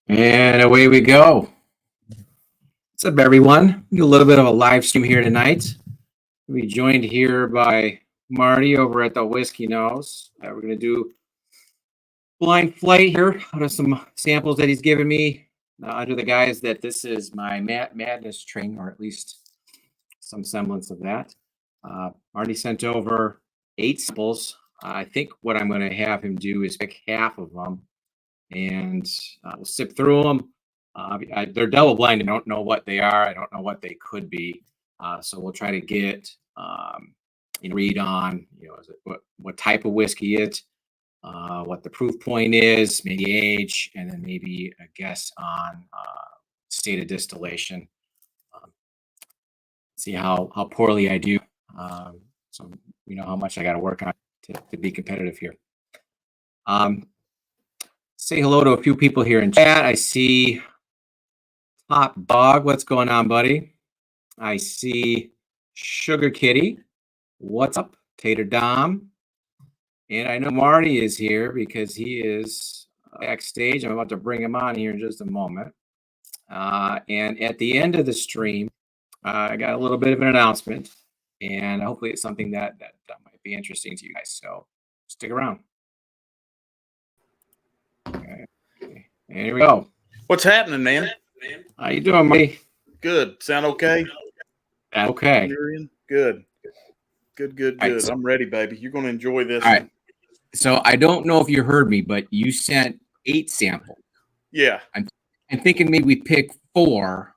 And away we go. What's up, everyone? Do a little bit of a live stream here tonight. We'll be joined here by Marty over at the Whiskey Nose. We're going to do blind flight here out of some samples that he's given me. Under the guise that this is my madness train, or at least some semblance of that. Marty sent over 8 samples. I think what I'm going to have him do is pick half of them, and we'll sip through them. They're double blind. I don't know what they are. I don't know what they could be. So we'll try to get read on is it, what type of whiskey it's, what the proof point is, maybe age, and then maybe a guess on state of distillation. See how poorly I do. So we know how much I got to work on to be competitive here. Say hello to a few people here in chat. I see Top Dog. What's going on, buddy? I see Sugar Kitty. What's up? Tater Dom. And I know Marty is here because he is backstage. I'm about to bring him on here in just a moment. And at the end of the stream, I got a little bit of an announcement, and hopefully it's something that might be interesting to you guys. So stick around. Okay. And here we go. What's happening, man? How you doing, Marty? Good. Sound okay? Okay. Good. Right, so, I'm ready, baby. You're going to enjoy this. All right. So I don't know if you heard me, but you sent 8 samples. Yeah. I'm thinking maybe we pick 4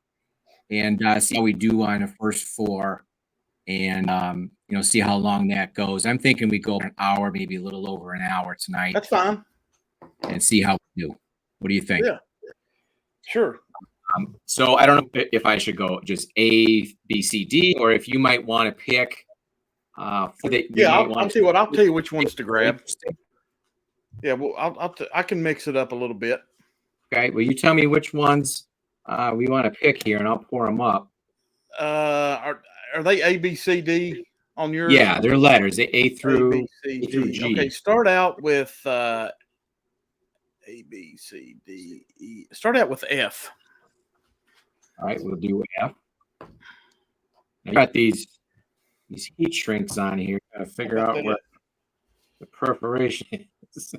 and see how we do on the first 4, and see how long that goes. I'm thinking we go an hour, maybe a little over an hour tonight. That's fine. And see how we do. What do you think? Yeah. Sure. So I don't know if I should go just A, B, C, D, or if you might want to pick. I'll tell you which ones to grab. Yeah, well, I can mix it up a little bit. Okay. Well, you tell me which ones we want to pick here, and I'll pour them up. Are they A, B, C, D on yours? Yeah, they're letters. A through G. Okay, start out with A, B, C, D, E. Start out with F. All right, we'll do F. I got these heat shrinks on here. Got to figure out where the perforation is.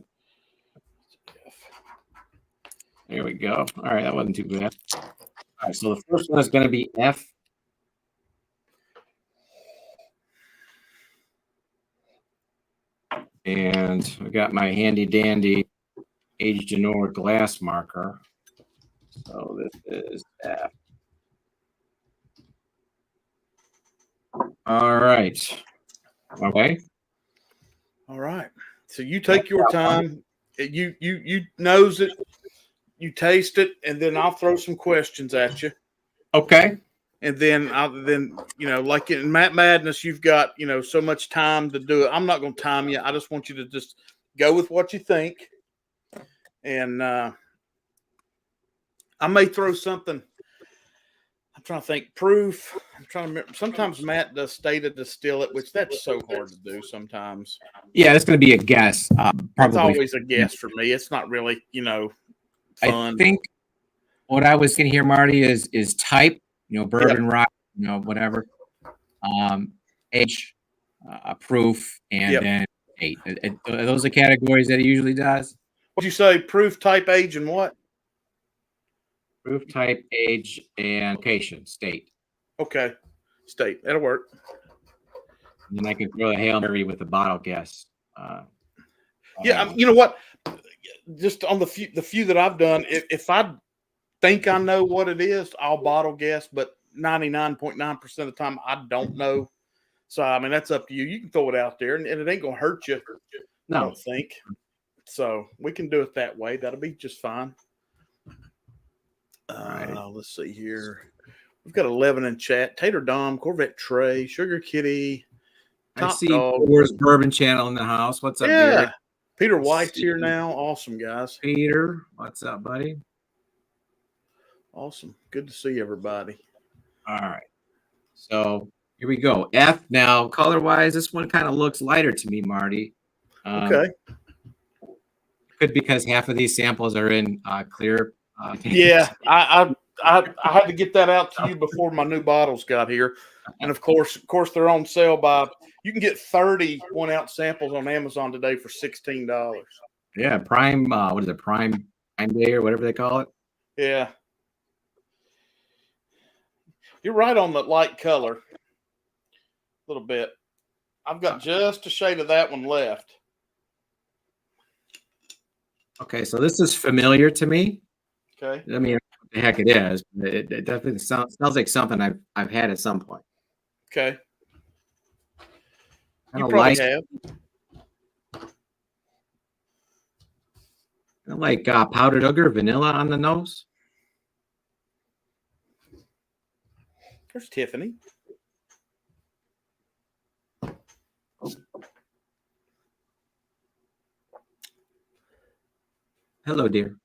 There we go. All right, that wasn't too bad. All right, so the first one is going to be F. And I got my handy dandy Age de Noir glass marker. So this is F. All right. Okay. All right. So you take your time. You nose it. You taste it, and then I'll throw some questions at you. Okay. And then like in Matt Madness, you've got so much time to do it. I'm not going to time you. I just want you to just go with what you think. And I may throw something. I'm trying to think. Proof. I'm trying to remember. Sometimes Matt does state of distill it, which that's so hard to do sometimes. Yeah, it's going to be a guess. It's always a guess for me. It's not really, fun. I think what I was thinking here, Marty, is type, bourbon, rye, whatever. Age, proof, and then 8. Are those the categories that he usually does? What'd you say? Proof, type, age, and what? Proof, type, age, and location, state. Okay. State. That'll work. And then I can throw a Hail Mary with a bottle guess. You know what? Just on the few that I've done, if I think I know what it is, I'll bottle guess, but 99.9% of the time I don't know. So, I mean, that's up to you. You can throw it out there, and it ain't going to hurt you. No. I don't think. So, we can do it that way. That'll be just fine. Let's see here. We've got 11 in chat. Tater Dom, Corvette Trey, Sugar Kitty. I see Where's Bourbon Channel in the house. What's up, Gary? Peter White's here now. Awesome, guys. Peter, what's up, buddy? Awesome. Good to see everybody. All right. So here we go. F. Now, color-wise, this one kind of looks lighter to me, Marty. Okay. Could because half of these samples are in clear Yeah, I had to get that out to you before my new bottles got here, and of course they're on sale by. You can get 30 1-ounce samples on Amazon today for $16. Yeah, Prime. What is it? Prime Day or whatever they call it. Yeah, you're right on the light color. A little bit. I've got just a shade of that one left. Okay, so this is familiar to me. Okay. I mean, what the heck it is. It definitely sounds like something I've had at some point. Okay. I You don't probably like have. powdered sugar, vanilla on the nose. There's Tiffany. Hello, dear.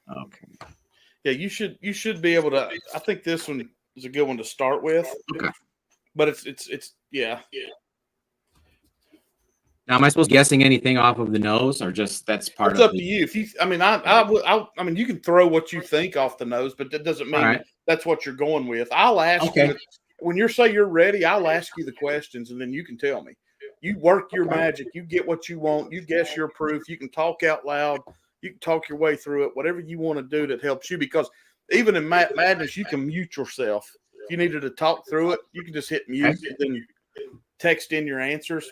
Okay. Yeah, you should be able to. I think this one is a good one to start with. Okay. But it's yeah. Now, am I supposed to be guessing anything off of the nose, or just that's part It's of up to you. If you, I mean, I mean, you can throw what you think off the nose, but that doesn't mean right. that's what you're going with. I'll ask Okay. you when you say you're ready. I'll ask you the questions, and then you can tell me. You work your magic. You get what you want. You guess your proof. You can talk out loud. You can talk your way through it. Whatever you want to do that helps you. Because even in madness, you can mute yourself. If you needed to talk through it, you can just hit mute and then text in your answers.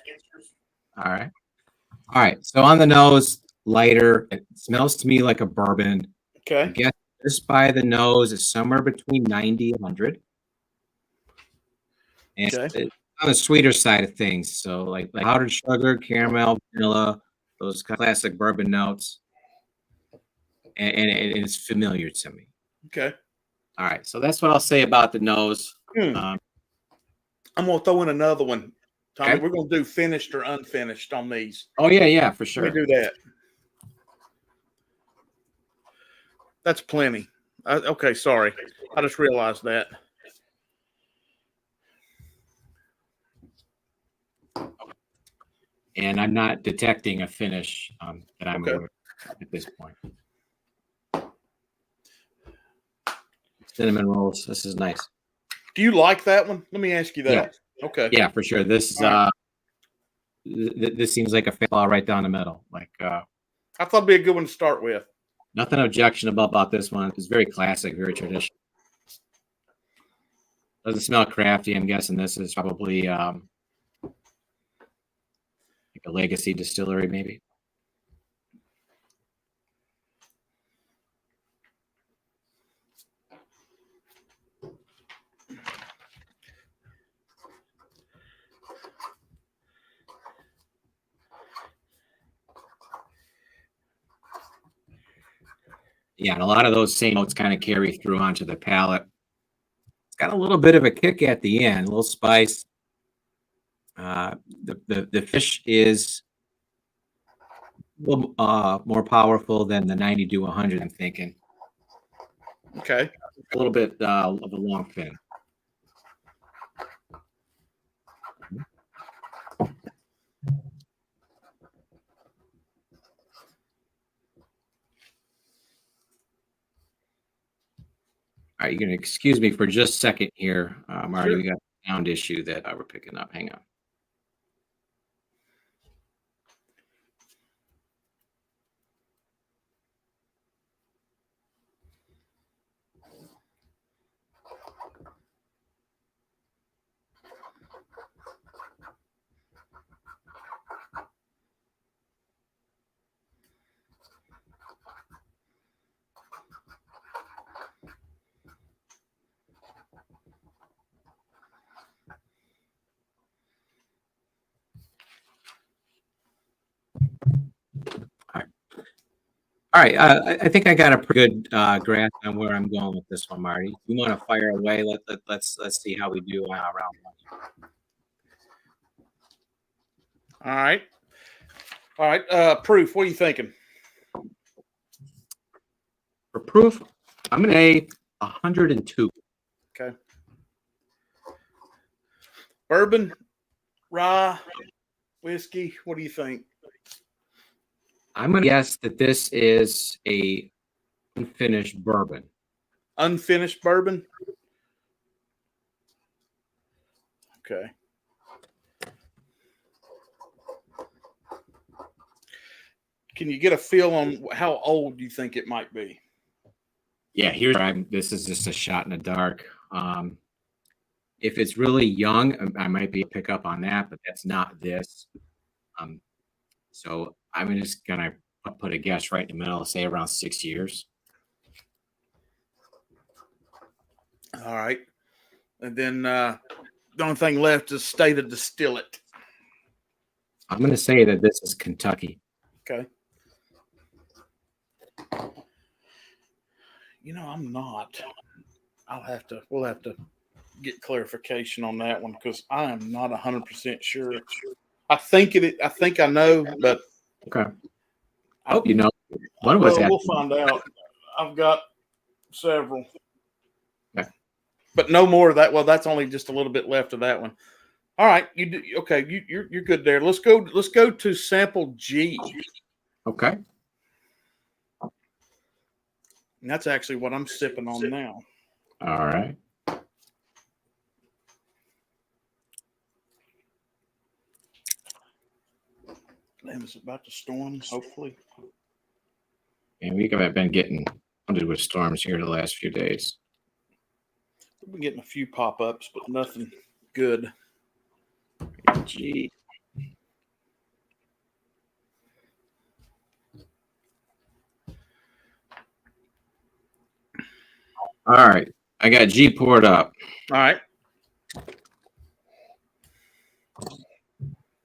All right. All right. So on the nose, lighter. It smells to me like a bourbon. Okay. I guess just by the nose is somewhere between 90 and 100. And Okay. it's on the sweeter side of things. So like powdered sugar, caramel, vanilla, those classic bourbon notes. And it's familiar to me. Okay. All right. So that's what I'll say about the nose. I'm going to throw in another one. Tommy, Okay. we're going to do finished or unfinished on these. Oh, yeah, for sure. Let me do that. That's plenty. Okay, sorry. I just realized that. And I'm not detecting a finish that I'm Okay. aware of at this point. Cinnamon rolls. This is nice. Do you like that one? Let me ask you that. Yeah. Okay. Yeah, for sure. This is this seems like a flaw right down the middle. Like I thought it'd be a good one to start with. nothing objectionable about this one. It's very classic, very traditional. Doesn't smell crafty. I'm guessing this is probably like a legacy distillery, maybe. Yeah, and a lot of those same notes kind of carry through onto the palate. It's got a little bit of a kick at the end, a little spice. The fish is a little more powerful than the 90 to 100, I'm thinking. Okay. A little bit of a long fin. All right, you're going to excuse me for just a second here, Marty. Sure. We got a sound issue that we're picking up. Hang on. All right, I think I got a pretty good grasp on where I'm going with this one, Marty. If you want to fire away, let's see how we do round one. All right. Proof. What are you thinking? For proof, I'm going to say 102. Okay. Bourbon, rye, whiskey. What do you think? I'm going to guess that this is a unfinished bourbon. Unfinished bourbon. Okay. Can you get a feel on how old you think it might be? Yeah, this is just a shot in the dark. If it's really young, I might be pick up on that, but that's not this. So I'm just gonna put a guess right in the middle, say around 6 years. All right. And then the only thing left is state of distill it. I'm gonna say that this is Kentucky. Okay. I'm not. We'll have to get clarification on that one because I am not 100% sure. I think I know, but okay. I hope you know. One was we'll find out. I've got several. Okay. But no more of that. Well, that's only just a little bit left of that one. All right, you do okay. You're good there. Let's go to sample G. Okay. And that's actually what I'm sipping on now. All right. Man, it's about to storm, hopefully. And we have been getting hunted with storms here the last few days. We've been getting a few pop-ups, but nothing good. Gee. All right. I got G poured up. All right.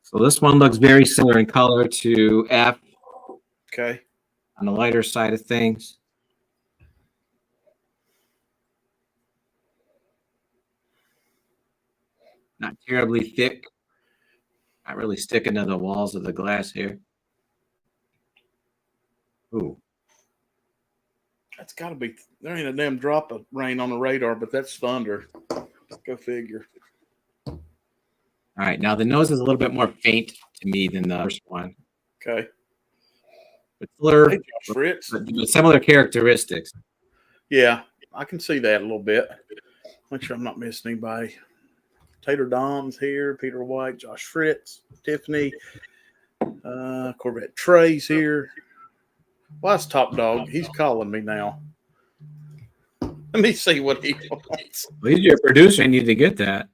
So this one looks very similar in color to F. Okay. On the lighter side of things. Not terribly thick. Not really sticking to the walls of the glass here. Ooh. That's got to be. There ain't a damn drop of rain on the radar, but that's thunder. Go figure. All right. Now the nose is a little bit more faint to me than the first one. Okay. But similar, Hey, Fritz. Similar characteristics. Yeah, I can see that a little bit. Make sure I'm not missing anybody. Tater Dom's here. Peter White, Josh Fritz, Tiffany, Corvette Trey's here. Well, that's Top Dog. He's calling me now. Let me see what he wants. Well, he's your producer. I need to get that.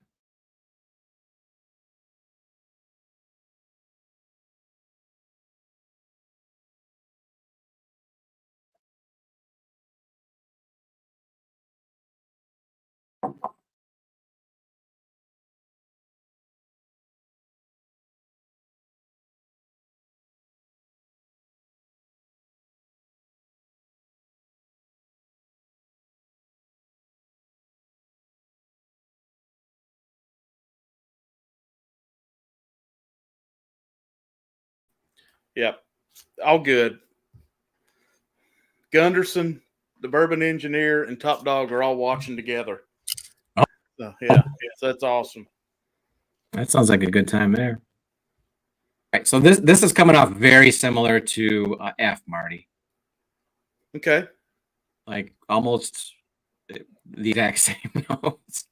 Yep. All good. Gunderson, the bourbon engineer, and Top Dog are all watching together. Oh. So, yeah, so that's awesome. That sounds like a good time there. All right, so this is coming off very similar to F, Marty. Okay. Like almost the exact same notes.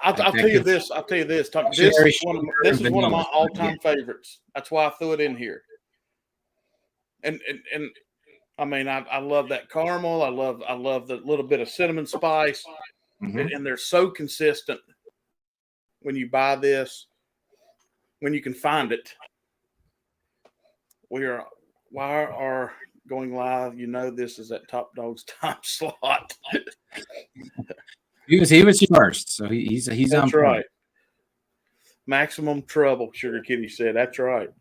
I'll tell you this. This is one of my all-time favorites. That's why I threw it in here. And I mean, I love that caramel. I love the little bit of cinnamon spice, and they're so consistent when you buy this, when you can find it. We are going live. This is at Top Dog's time slot. He was first, so he's That's on right. point. Maximum trouble, Sugar Kitty said. That's right.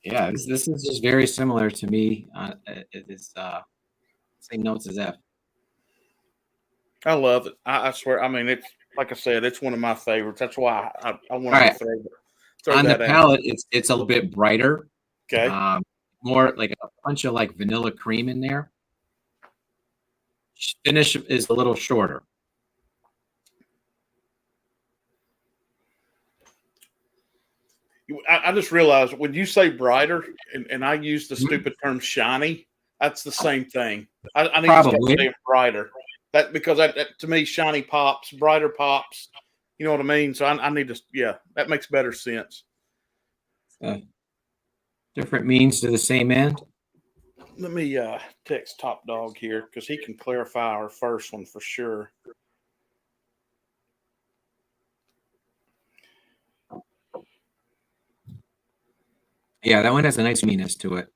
Yeah, this is just very similar to me. It's same notes as F. I love it. I swear. I mean, it's like I said, it's one of my favorites. That's why I wanted Right. to throw On that the out. palate, it's a little bit brighter. Okay. More like a bunch of like vanilla cream in there. Finish is a little shorter. I just realized when you say brighter, and I use the stupid term shiny, that's the same thing. I need to start saying brighter. That because that to me, shiny pops, brighter pops. You know what I mean? So I need to, yeah, that makes better sense. Different means to the same end. Let me text Top Dog here because he can clarify our first one for sure. Yeah, that one has a nice meanness to it.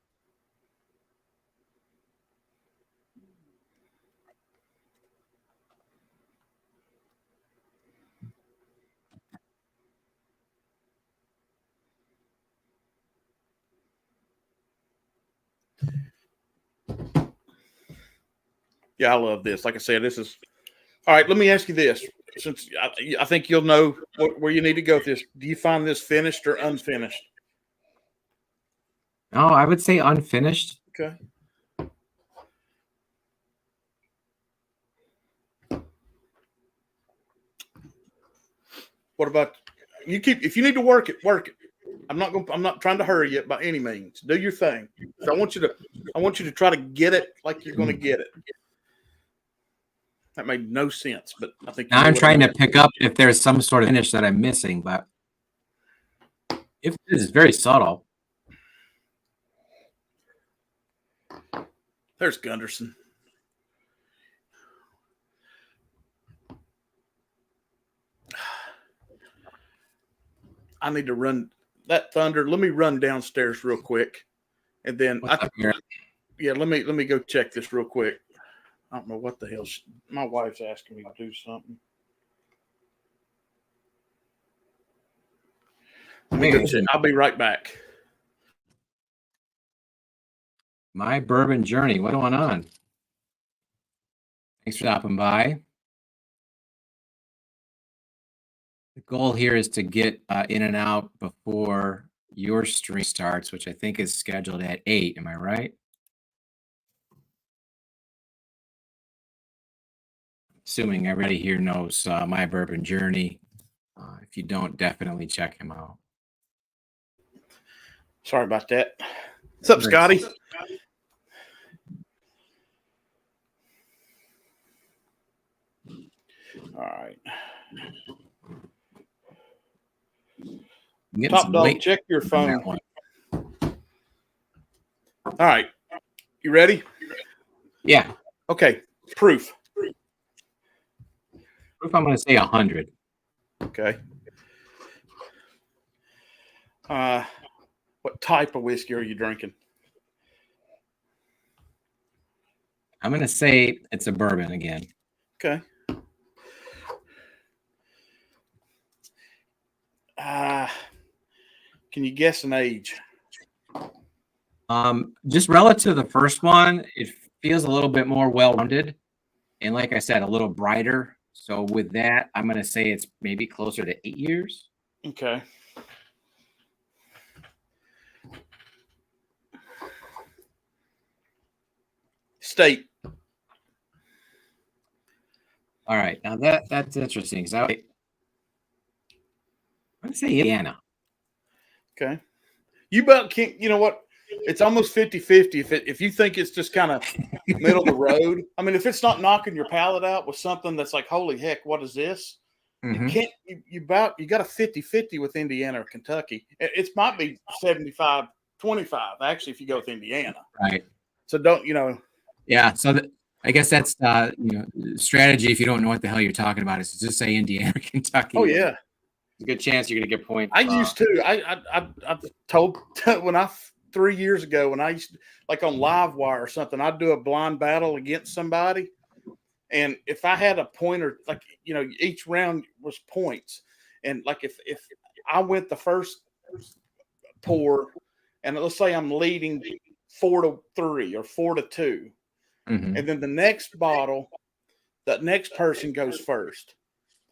Yeah, I love this. Like I said, this is all right. Let me ask you this, since I think you'll know where you need to go with this. Do you find this finished or unfinished? Oh, I would say unfinished. Okay. What about you? If you need to work it, work it. I'm not trying to hurry you by any means. Do your thing. So I want you to try to get it like you're going to get it. That made no sense, but I think now I'm trying to pick up if there's some sort of finish that I'm missing, but if it is very subtle. There's Gunderson. I need to run that Thunder. Let me run downstairs real quick, and then let me go check this real quick. I don't know what the hell. My wife's asking me to do something. I'll be right back. My bourbon journey. What's going on? Thanks for stopping by. The goal here is to get in and out before your stream starts, which I think is scheduled at 8. Am I right? Assuming everybody here knows My Bourbon Journey. If you don't, definitely check him out. Sorry about that. What's up, Scotty? All right. Top Dog, check your phone. All right. You ready? Yeah. Okay. Proof. Proof, I'm going to say 100. Okay. What type of whiskey are you drinking? I'm going to say it's a bourbon again. Okay. Can you guess an age? Just relative to the first one, it feels a little bit more well-rounded. And like I said, a little brighter. So with that, I'm going to say it's maybe closer to 8 years. Okay. State. All right. Now that's interesting. So I'm going to say Indiana. Okay. You about can't, you know what? It's almost 50-50. If you think it's just kind of middle of the road, I mean, if it's not knocking your palate out with something that's like, holy heck, what is this? Mm-hmm. You can't, you got a 50-50 with Indiana or Kentucky. It might be 75-25, actually, if you go with Indiana. Right. So don't, Yeah. So I guess that's, strategy. If you don't know what the hell you're talking about, is to just say Indiana or Kentucky. Oh, yeah. There's a good chance you're going to get points. I used to. I've told 3 years ago when I used to, like on Livewire or something, I'd do a blind battle against somebody. And if I had a pointer, like, each round was points. And like if I went the first pour and let's say I'm leading 4-3 or 4-2, mm-hmm. and then the next bottle, that next person goes first,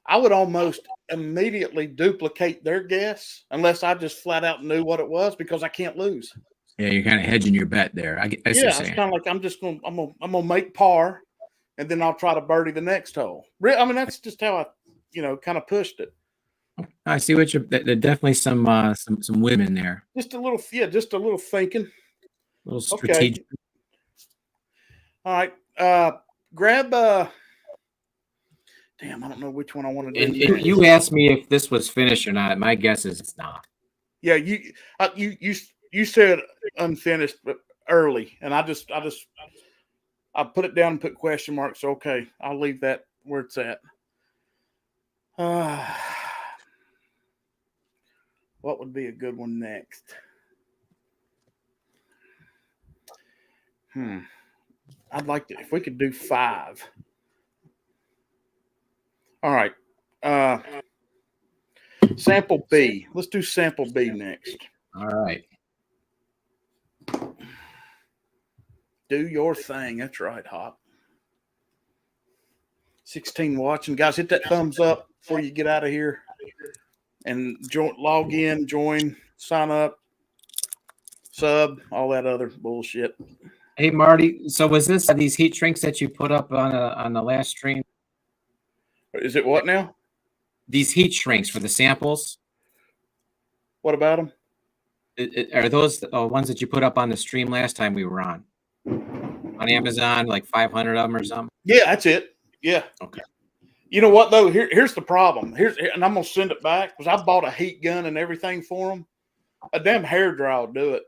I would almost immediately duplicate their guess unless I just flat out knew what it was, because I can't lose. Yeah, you're kind of hedging your bet there. It's kind of like I'm gonna make par, and then I'll try to birdie the next hole. I mean, that's just how I, kind of pushed it. I see what you're. There definitely some women there. Just a little, yeah, just a little thinking. A little Okay. strategic. All right. Grab. Damn, I don't know which one I want to And do if next. you asked me if this was finished or not, my guess is it's not. Yeah, you said unfinished, but early, and I put it down and put question marks. So, okay, I'll leave that where it's at. What would be a good one next? I'd like to, if we could do 5. All right. Sample B. Let's do sample B next. All right. Do your thing. That's right, Hop. 16 watching. Guys, hit that thumbs up before you get out of here. And log in, join, sign up, sub, all that other bullshit. Hey Marty, so was this these heat shrinks that you put up on the last stream? Is it what now? These heat shrinks for the samples. What about them? Are those the ones that you put up on the stream last time we were on Amazon, like 500 of them or something? Yeah, that's it. Yeah. Okay. You know what though? Here's the problem. And I'm gonna send it back because I bought a heat gun and everything for them. A damn hair dryer will do it.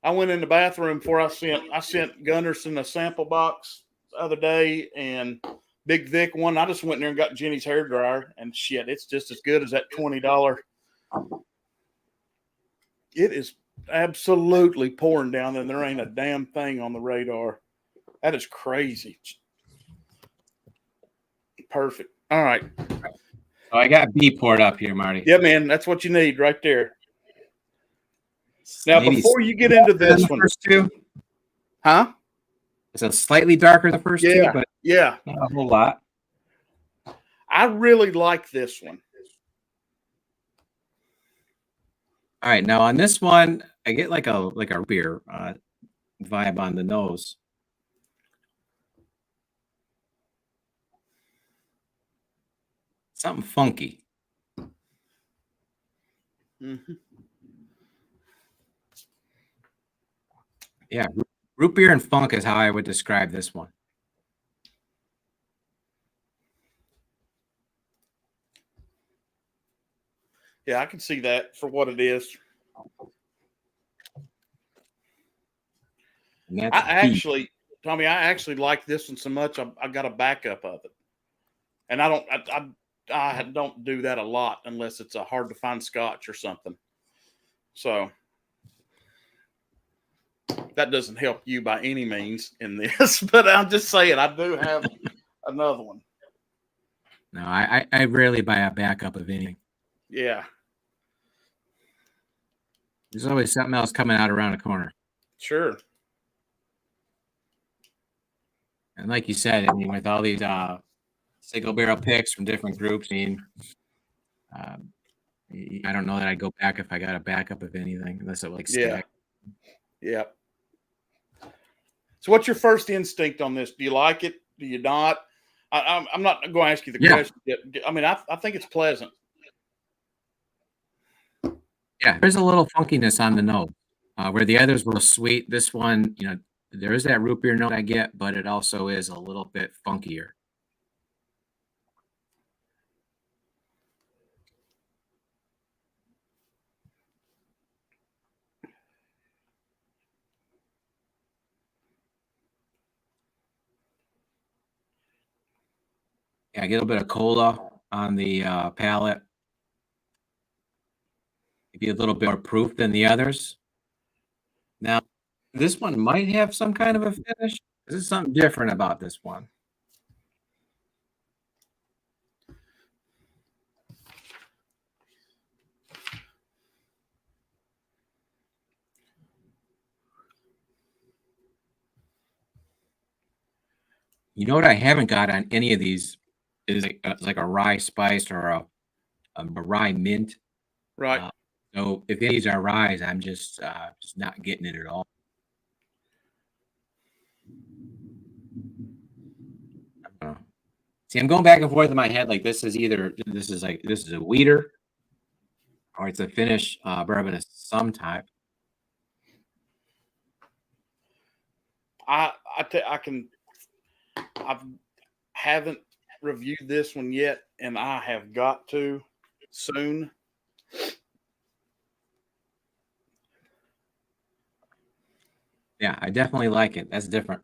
I went in the bathroom before I sent Gunderson a sample box the other day and Big Vic one. I just went in there and got Jenny's hair dryer, and shit, it's just as good as that $20. It is absolutely pouring down, and there ain't a damn thing on the radar. That is crazy. Perfect. All right. Oh, I got B poured up here, Marty. Yeah, man, that's what you need right there. Now, Maybe before you get into this one, first two, huh? It's a slightly darker the first two, but yeah, not a whole lot. I really like this one. All right, now on this one, I get like a beer vibe on the nose. Something funky. Mm-hmm. Yeah, root beer and funk is how I would describe this one. Yeah, I can see that for what it is. Tommy, I actually like this one so much. I got a backup of it, and I don't do that a lot unless it's a hard to find Scotch or something. So that doesn't help you by any means in this, but I'm just saying I do have another one. No, I rarely buy a backup of anything. Yeah. There's always something else coming out around the corner. Sure. And like you said, I mean, with all these single barrel picks from different groups, I mean, I don't know that I'd go back if I got a backup of anything, unless it like stack. Yeah. So what's your first instinct on this? Do you like it? Do you not? I'm not going to ask you the question yet. I mean, I think it's pleasant. Yeah, there's a little funkiness on the nose, where the others were sweet. This one, you know, there is that root beer note I get, but it also is a little bit funkier. Yeah, I get a little bit of cola on the palate. Maybe a little bit more proof than the others. Now, this one might have some kind of a finish. There's something different about this one. You know what I haven't got on any of these is like a rye spice or a rye mint. Right. So if these are ryes, I'm just not getting it at all. See, I'm going back and forth in my head. Like this is a wheater or it's a Finnish bourbon of some type. I haven't reviewed this one yet, and I have got to soon. Yeah, I definitely like it. That's different.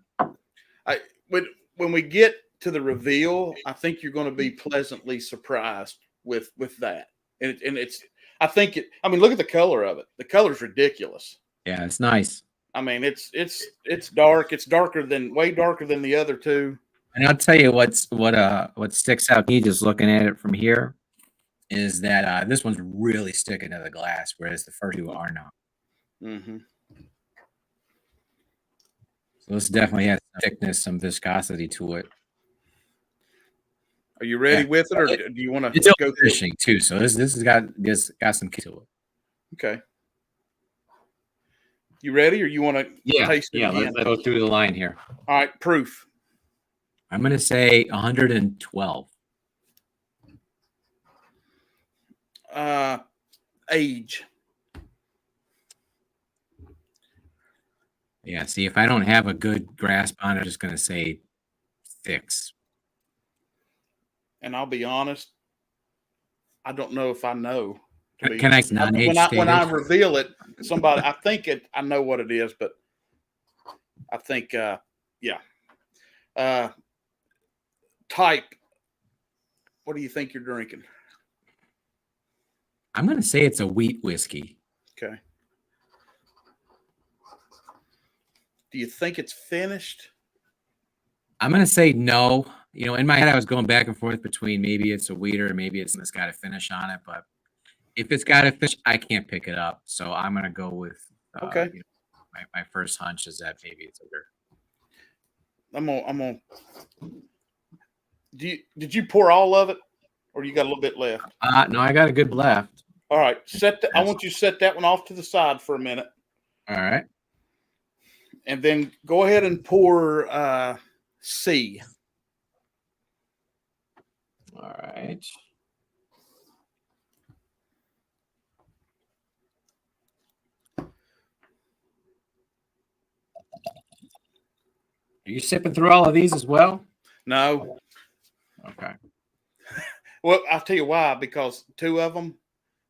When we get to the reveal, I think you're going to be pleasantly surprised with that. And it's I think it. I mean, look at the color of it. The color's ridiculous. Yeah, it's nice. I mean, it's dark. It's way darker than the other two. And I'll tell you what sticks out to me just looking at it from here is that this one's really sticking to the glass, whereas the first two are not. Mm-hmm. So this definitely has some thickness, some viscosity to it. Are you ready with it, or do you want to go fishing too? So this has got some kick to it. Okay. You ready, or you want to taste it? Yeah, let's go through the line here. All right, proof. I'm going to say 112. Age. Yeah, see, if I don't have a good grasp on it, I'm just going to say 6. And I'll be honest, I don't know if I know. Can I non-age when I reveal it, I know what it is, but I think, yeah. Type. What do you think you're drinking? I'm going to say it's a wheat whiskey. Okay. Do you think it's finished? I'm going to say no. You know, in my head, I was going back and forth between maybe it's a wheater, maybe it's got a finish on it. But if it's got a finish, I can't pick it up. So I'm going to go with okay. You know, my first hunch is that maybe it's a beer. I'm gonna. Did you pour all of it, or you got a little bit left? No, I got a good left. All right, I want you to set that one off to the side for a minute. All right. And then go ahead and pour C. All right. Are you sipping through all of these as well? No. Okay. Well, I'll tell you why. Because 2 of them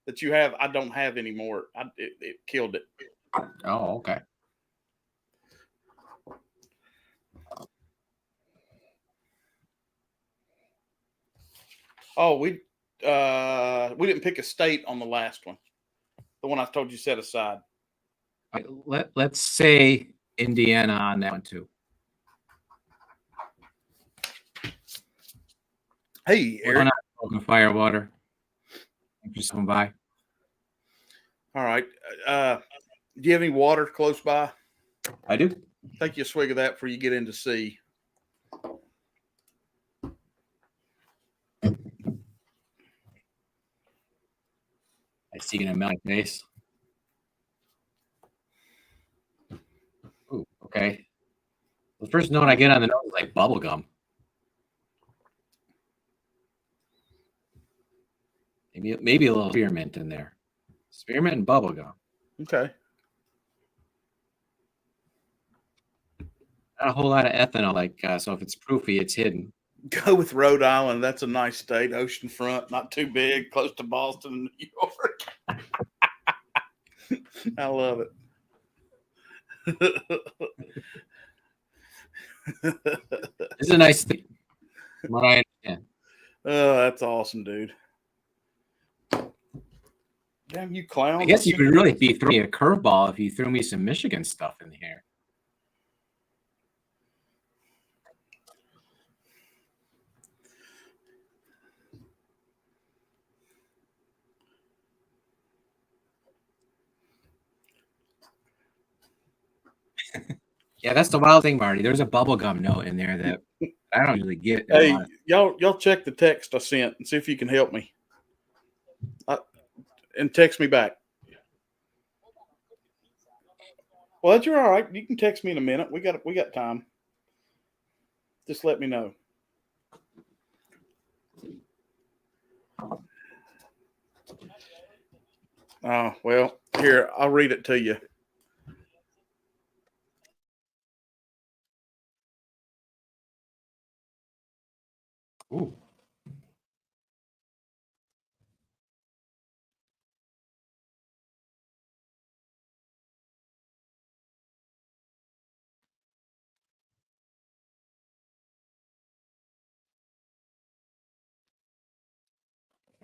that you have, I don't have anymore. It killed it. Oh, okay. Oh, we didn't pick a state on the last one. The one I told you set aside. Let's say Indiana on that one too. Hey, Eric. Fire water. Thank you so much. All right. Do you have any water close by? I do. Take you a swig of that before you get into C. I see it in my face. Ooh, okay. The first note I get on the nose is like bubble gum. Maybe a little spearmint in there. Spearmint and bubble gum. Okay. Not a whole lot of ethanol, so if it's proofy, it's hidden. Go with Rhode Island. That's a nice state, oceanfront, not too big, close to Boston and New York. I love it. It's a nice thing. From what I understand. Oh, that's awesome, dude. Damn, you clown. I guess you could really be throwing a curveball if you threw me some Michigan stuff in here. Yeah, that's the wild thing, Marty. There's a bubblegum note in there that I don't usually get. Hey, y'all check the text I sent and see if you can help me. And text me back. Well, you're all right. You can text me in a minute. We got time. Just let me know. Oh, well, here, I'll read it to you. Ooh.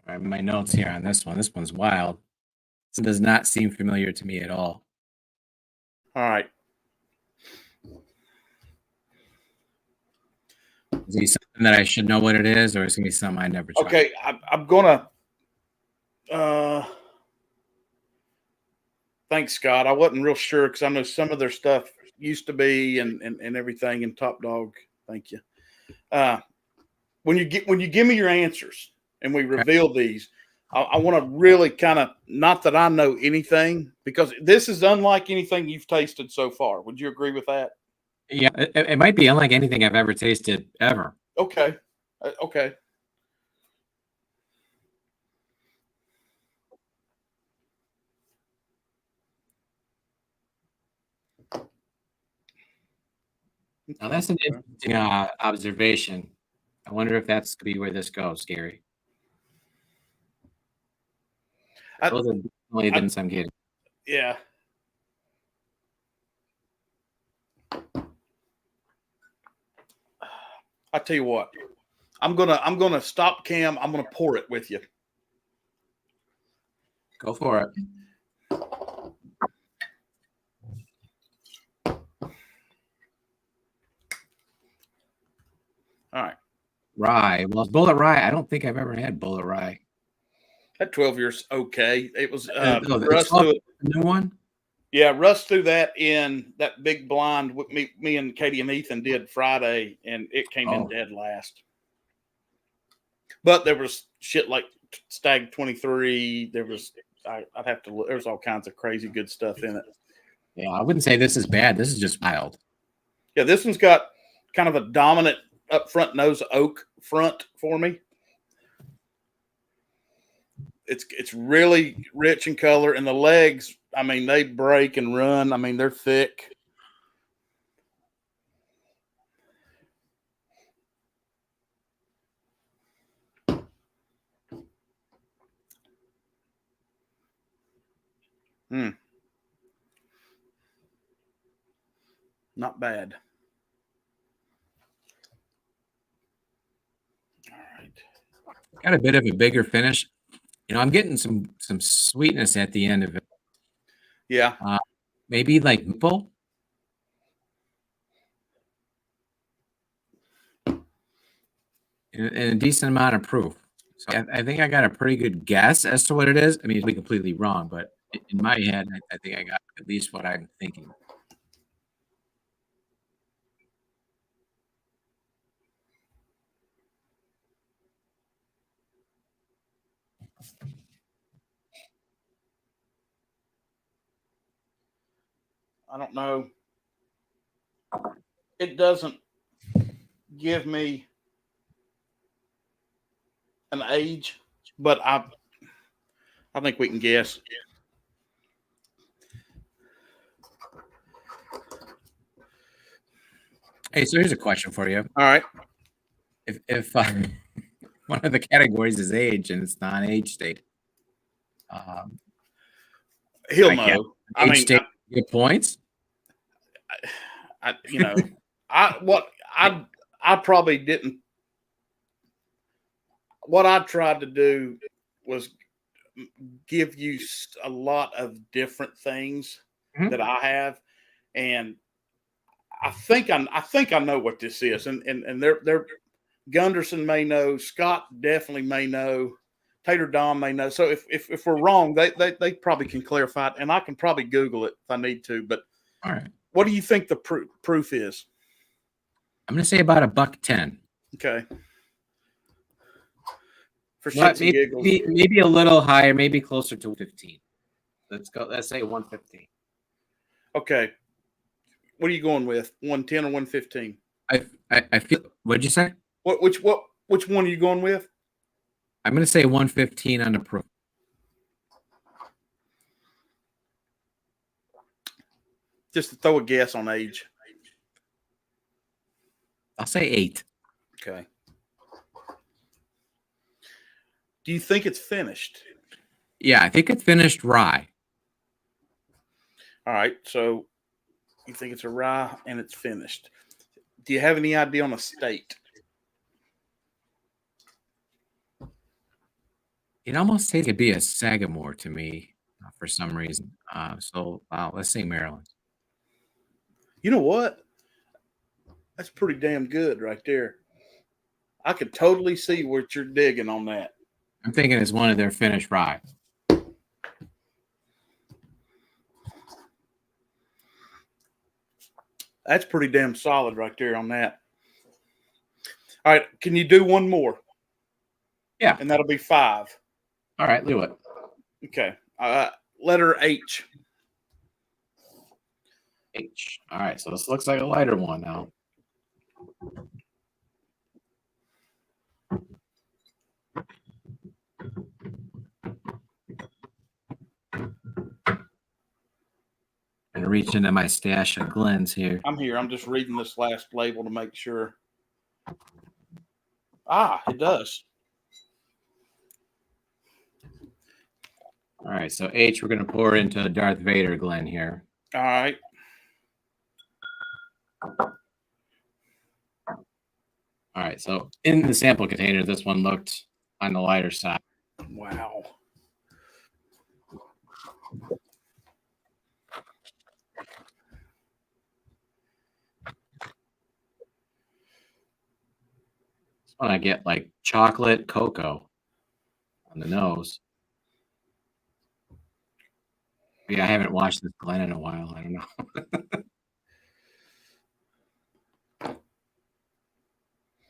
All right, my notes here on this one. This one's wild. This does not seem familiar to me at all. All right. Is it something that I should know what it is, or is it gonna be something I never tried? Okay, I'm gonna. Thanks, Scott. I wasn't real sure because I know some of their stuff used to be and everything in Top Dog. Thank you. When you give me your answers and we reveal these, I want to really kind of, not that I know anything, because this is unlike anything you've tasted so far. Would you agree with that? Yeah, it might be unlike anything I've ever tasted ever. Okay. Okay. Now that's an interesting observation. I wonder if that's gonna be where this goes, Gary. Those are definitely the ones I'm getting. Yeah. I tell you what, I'm gonna stop cam. I'm gonna pour it with you. Go for it. All right. Rye. Well, Bullet Rye. I don't think I've ever had Bullet Rye. That 12 years okay. It was No, Russ threw it. New one. Yeah, Russ threw that in that big blind with me and Katie and Ethan did Friday, and it came in dead last. But there was shit like Stag 23. There was I'd have to look. There's all kinds of crazy good stuff in it. Yeah, I wouldn't say this is bad. This is just wild. Yeah, this one's got kind of a dominant up front nose oak front for me. It's really rich in color, and the legs, I mean, they break and run. I mean, they're thick. Not bad. All right. Got a bit of a bigger finish. You know, I'm getting some sweetness at the end of it. Yeah. Maybe like maple. And a decent amount of proof. So I think I got a pretty good guess as to what it is. I mean, it'd be completely wrong, but in my head, I think I got at least what I'm thinking. I don't know. It doesn't give me an age, but I think we can guess. Hey, so here's a question for you. All right. If one of the categories is age and it's non-age state, he'll know. I mean, state, good points. I probably didn't. What I tried to do was give you a lot of different things that I have, and I think I know what this is, and they're Gunderson may know, Scott definitely may know, Tater Dom may know. So if we're wrong, they probably can clarify it, and I can probably Google it if I need to. But all right, what do you think the proof is? I'm going to say about $1.10. Okay. For shits and giggles, maybe a little higher, maybe closer to 15. Let's go. Let's say 115. Okay. What are you going with? 110 or 115? I feel. What'd you say? Which one are you going with? I'm going to say 115 on the proof. Just to throw a guess on age. I'll say 8. Okay. Do you think it's finished? Yeah, I think it's finished rye. All right. So you think it's a rye and it's finished. Do you have any idea on a state? It almost tastes like it'd be a Sagamore to me for some reason. Let's say Maryland. You know what? That's pretty damn good right there. I could totally see what you're digging on that. I'm thinking it's one of their finished rye. That's pretty damn solid right there on that. All right. Can you do one more? Yeah. And that'll be 5. All right, do it. Okay. Letter H. H. All right, so this looks like a lighter one now. And reach into my stash of Glens here. I'm here. I'm just reading this last label to make sure. It does. All right, so H, we're going to pour into Darth Vader Glen here. All right. All right, so in the sample container, this one looked on the lighter side. Wow. This one I get like chocolate cocoa on the nose. Yeah, I haven't watched this Glen in a while. I don't know.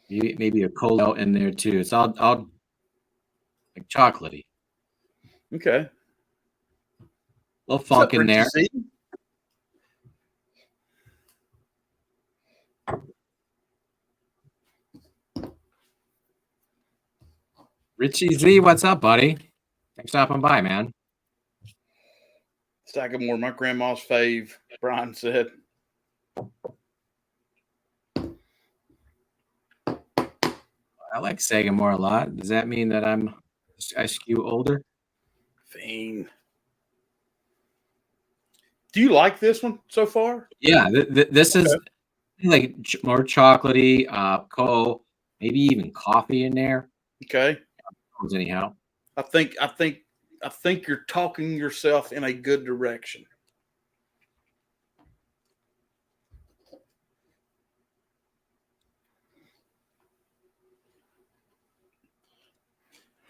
maybe a cocoa in there too. It's all like chocolatey. Okay. A little funk in there. Richie Z, what's up, buddy? Thanks for stopping by, man. Sagamore, my grandma's fave, Brian said. I like Sagamore a lot. Does that mean that I skew older? Fiend. Do you like this one so far? Yeah, this is like more chocolatey, cocoa, maybe even coffee in there. Okay. Anyhow, I think you're talking yourself in a good direction.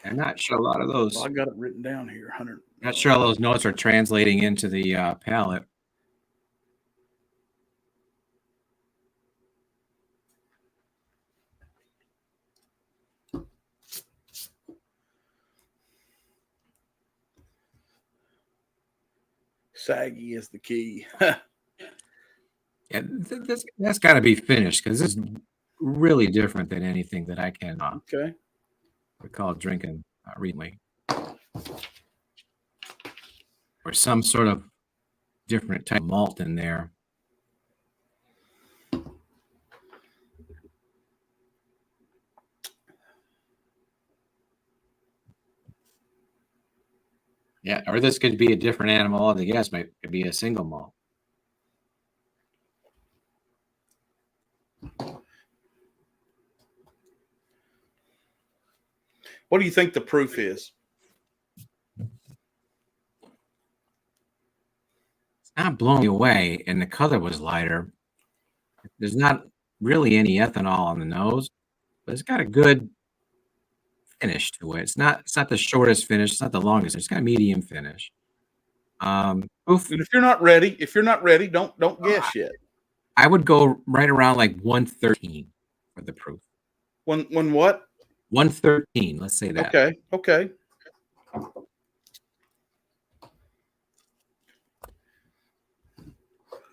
I'm not sure a lot of those. Well, I got it written down here. 100. Not sure all those notes are translating into the palate. Saggy is the key. Yeah, that's got to be finished because this is really different than anything that I can recall drinking recently. Or some sort of different type of malt in there. Yeah, or this could be a different animal altogether. This might be a single malt. What do you think the proof is? It's not blowing me away, and the color was lighter. There's not really any ethanol on the nose, but it's got a good finish to it. It's not the shortest finish. It's not the longest. It's got a medium finish. Proof. And if you're not ready, don't guess yet. I would go right around like 113 for the proof. One what? 113. Let's say that. Okay.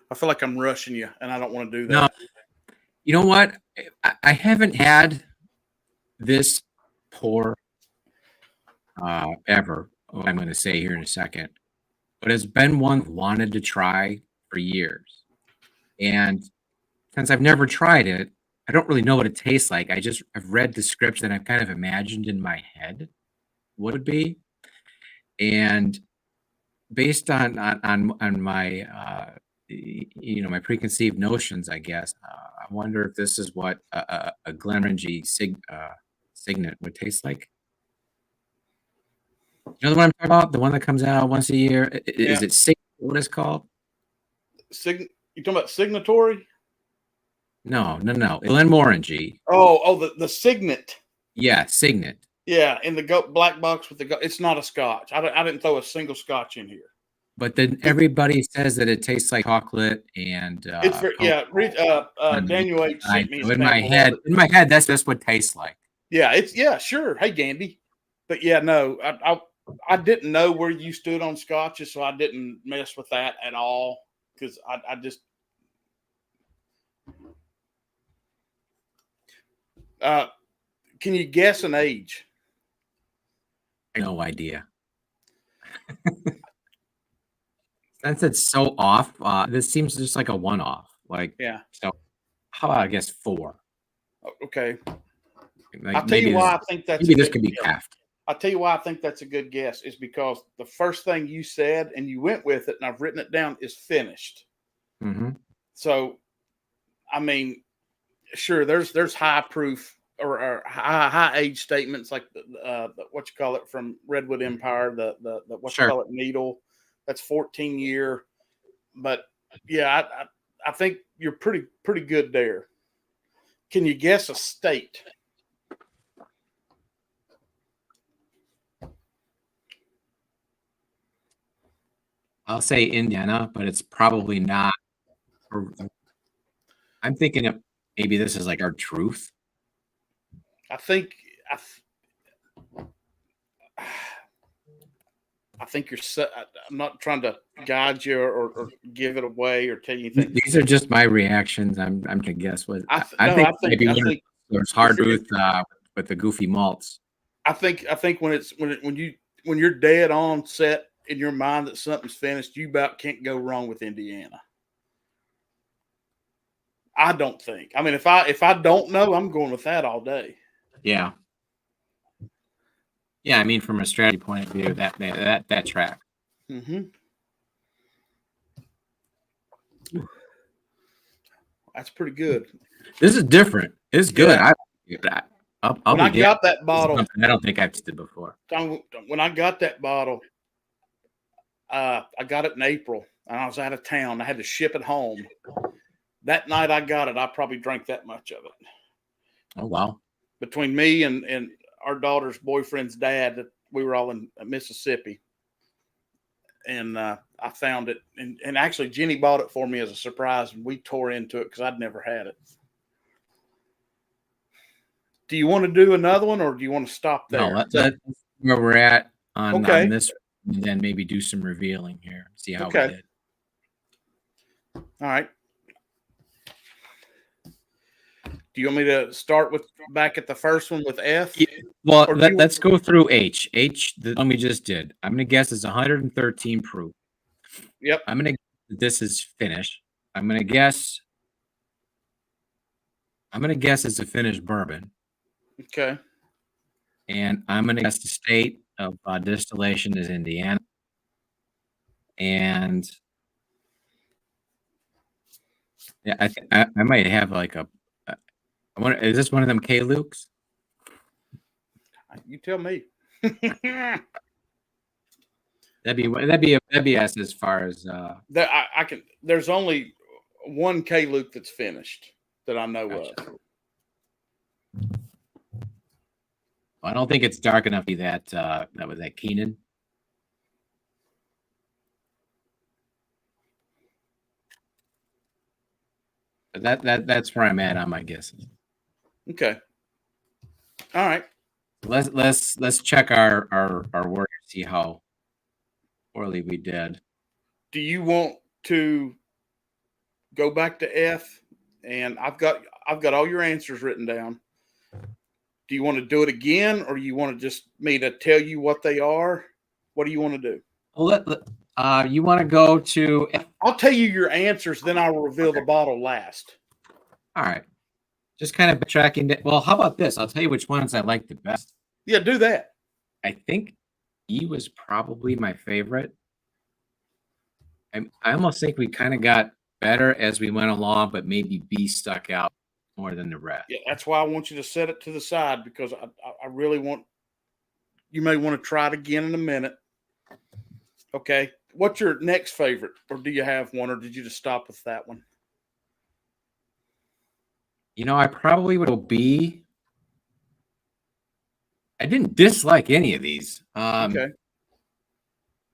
I feel like I'm rushing you, and I don't want to do that. No, you know what? I haven't had this pour ever. I'm going to say here in a second, but it's been one wanted to try for years. And since I've never tried it, I don't really know what it tastes like. I've read description and I've kind of imagined in my head what it'd be. And based on my my preconceived notions, I guess I wonder if this is what a Glenmorangie Signet would taste like. You know the one I'm talking about, the one that comes out once a year. Is it Signet? What it's called? You talking about Signatory? No. Glenmorangie. The Signet. Yeah, Signet. Yeah, in the black box with the it's not a Scotch. I didn't throw a single Scotch in here. But then everybody says that it tastes like chocolate and It's for Daniel H sent me. in my head, that's what it tastes like. Yeah, sure. Hey, Gandy. But yeah, no, I didn't know where you stood on Scotches, so I didn't mess with that at all because I just. Can you guess an age? No idea. Since it's so off, this seems just like a one-off. So how about I guess 4? Okay. Like I'll tell you why I think that's maybe this could be craft. I'll tell you why I think that's a good guess is because the first thing you said and you went with it, and I've written it down, is finished. Mm-hmm. So, I mean, sure, there's high proof or high age statements like what you call it from Redwood Empire, the what you call it needle, that's 14-year. But yeah, I think you're pretty good there. Can you guess a state? I'll say Indiana, but it's probably not. I'm thinking of maybe this is like our truth. I think you're. I'm not trying to guide you or give it away or tell you anything. These are just my reactions. I'm to guess what. I think maybe there's hard truth with the goofy malts. I think when you're dead on set in your mind that something's finished, you about can't go wrong with Indiana. I don't think. I mean, if I don't know, I'm going with that all day. Yeah. Yeah, I mean, from a strategy point of view, that track. Mm-hmm. That's pretty good. This is different. It's good. Yeah. When I got that bottle, I don't think I've tasted before. When I got that bottle, I got it in April, and I was out of town. I had to ship it home. That night I got it, I probably drank that much of it. Oh, wow. Between me and our daughter's boyfriend's dad, we were all in Mississippi. And I found it. And actually, Jenny bought it for me as a surprise, and we tore into it because I'd never had it. Do you want to do another one, or do you want to stop there? No, that's where we're at on this, and then maybe do some revealing here. See how we did. All right. Do you want me to start back at the first one with F? Yeah, well, let's go through H. The one we just did. I'm going to guess it's 113 proof. Yep. I'm going to guess this is finished. I'm going to guess it's a finished bourbon. Okay. And I'm going to guess the state of distillation is Indiana. And yeah, I might have like a. Is this one of them K-Lukes? You tell me. that'd be us as far as I can. There's only one K-Luke that's finished that I know of. I don't think it's dark enough to be that was that Keenan. But that's where I'm at on my guesses. Okay. All right. Let's check our work and see how poorly we did. Do you want to go back to F? And I've got all your answers written down. Do you want to do it again, or you want to just me to tell you what they are? What do you want to do? Well, You want to go to? I'll tell you your answers, then I'll reveal the bottle last. All right. Just kind of tracking. Well, how about this? I'll tell you which ones I like the best. Yeah, do that. I think E was probably my favorite. I almost think we kind of got better as we went along, but maybe B stuck out more than the rest. Yeah, that's why I want you to set it to the side, because I really want, you may want to try it again in a minute. Okay. What's your next favorite? Or do you have one, or did you just stop with that one? You know, I probably would go B. I didn't dislike any of these. Okay.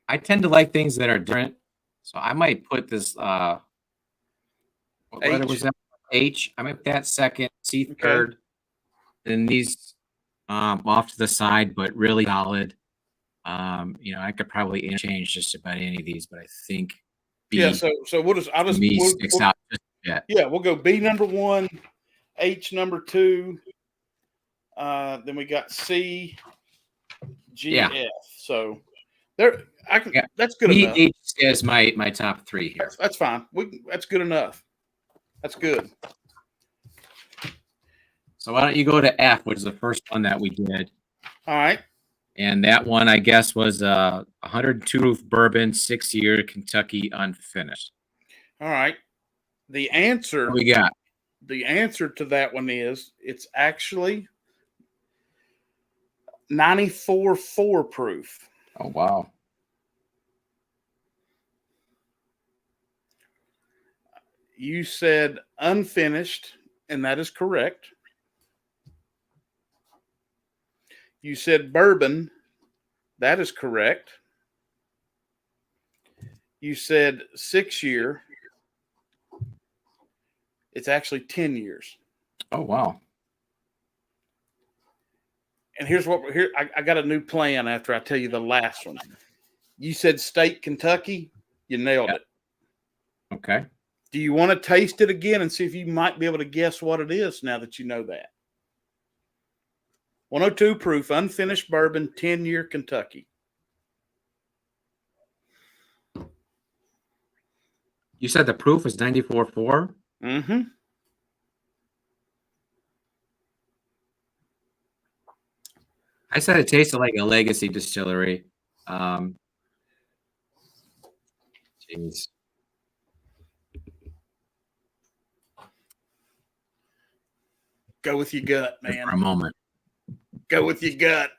I tend to like things that are different. So I might put this what letter was that? H. I might put that second, C third. Then these off to the side, but really solid. You know, I could probably interchange just about any of these, but I think B. Yeah, so we'll just sticks out just a bit. Yeah, we'll go B number 1, H number 2. Then we got C, G, F. So there, that's good enough. H is my top 3 here. That's fine. That's good enough. That's good. So why don't you go to F, which is the first one that we did. All right. And that one, I guess, was 102 proof bourbon, 6-year Kentucky unfinished. All right. The answer What we got? The answer to that one is it's actually 94.4 proof. Oh, wow. You said unfinished, and that is correct. You said bourbon. That is correct. You said 6-year. It's actually 10 years. Oh, wow. And here's what I got a new plan after I tell you the last one. You said state Kentucky. You nailed it. Okay. Do you want to taste it again and see if you might be able to guess what it is now that you know that? 102 proof, unfinished bourbon, 10-year Kentucky. You said the proof was 94.4? Mm-hmm. I said it tasted like a legacy distillery. Jeez. Go with your gut, man. For a moment. Go with your gut.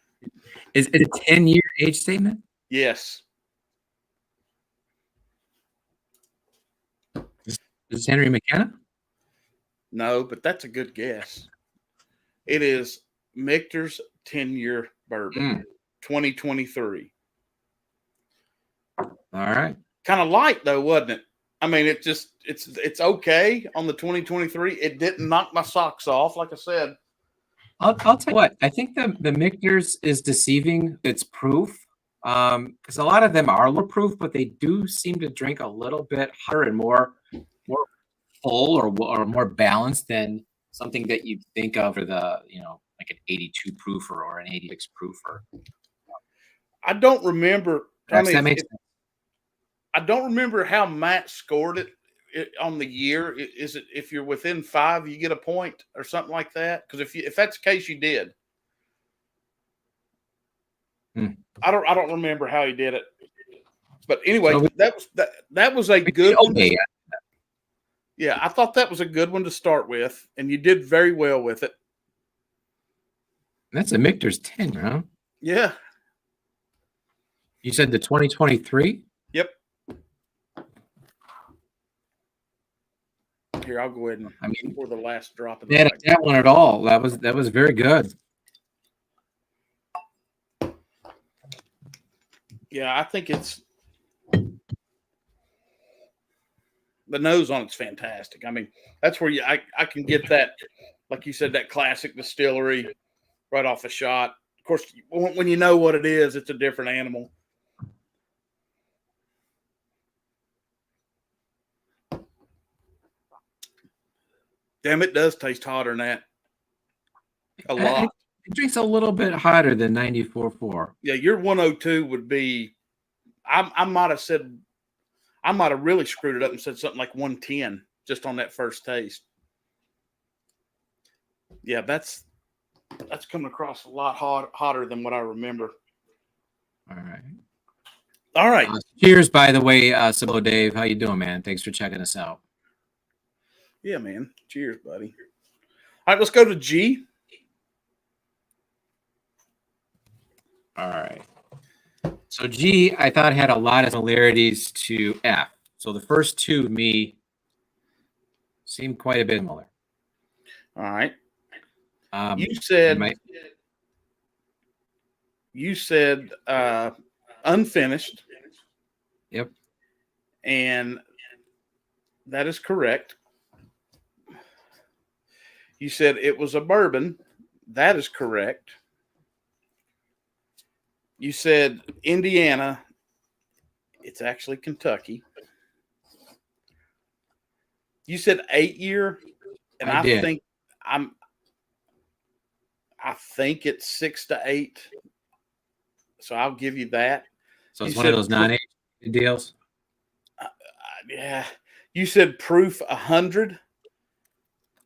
Is it a 10-year age statement? Yes. Is this Henry McKenna? No, but that's a good guess. It is Michter's 10-year bourbon, 2023. All right. Kind of light though, wasn't it? I mean, it's okay on the 2023. It didn't knock my socks off, like I said. I'll tell you what. I think the Michter's is deceiving its proof, because a lot of them are low proof, but they do seem to drink a little bit hotter and more full or more balanced than something that you think of for the, you know, like an 82 proof or an 86 proof. I don't remember. I mean, I don't remember how Matt scored it on the year. Is it if you're within 5, you get a point or something like that? Because if that's the case, you did. I don't remember how he did it. But anyway, that was a good one. Yeah, I thought that was a good one to start with, and you did very well with it. That's a Michter's 10, huh? Yeah. You said the 2023? Yep. Here, I'll go ahead and pour the last drop of that one at all. That was very good. Yeah, I think it's the nose on it's fantastic. I mean, that's where I can get that, like you said, that classic distillery right off the shot. Of course, when you know what it is, it's a different animal. Damn, it does taste hotter than that. A lot. It drinks a little bit hotter than 94.4. Yeah, your 102 would be, I might have said, I might have really screwed it up and said something like 110 just on that first taste. Yeah, that's coming across a lot hotter than what I remember. All right. All right. Cheers, by the way, Sabo Dave. How you doing, man? Thanks for checking us out. Yeah, man. Cheers, buddy. All right, let's go to G. All right. So G, I thought had a lot of similarities to F. So the first two to me seem quite a bit similar. All right. You said unfinished. Yep. And that is correct. You said it was a bourbon. That is correct. You said Indiana. It's actually Kentucky. You said 8 year, and I think it's 6 to 8. So I'll give you that. So it's one of those non-age deals. Yeah. You said proof 100.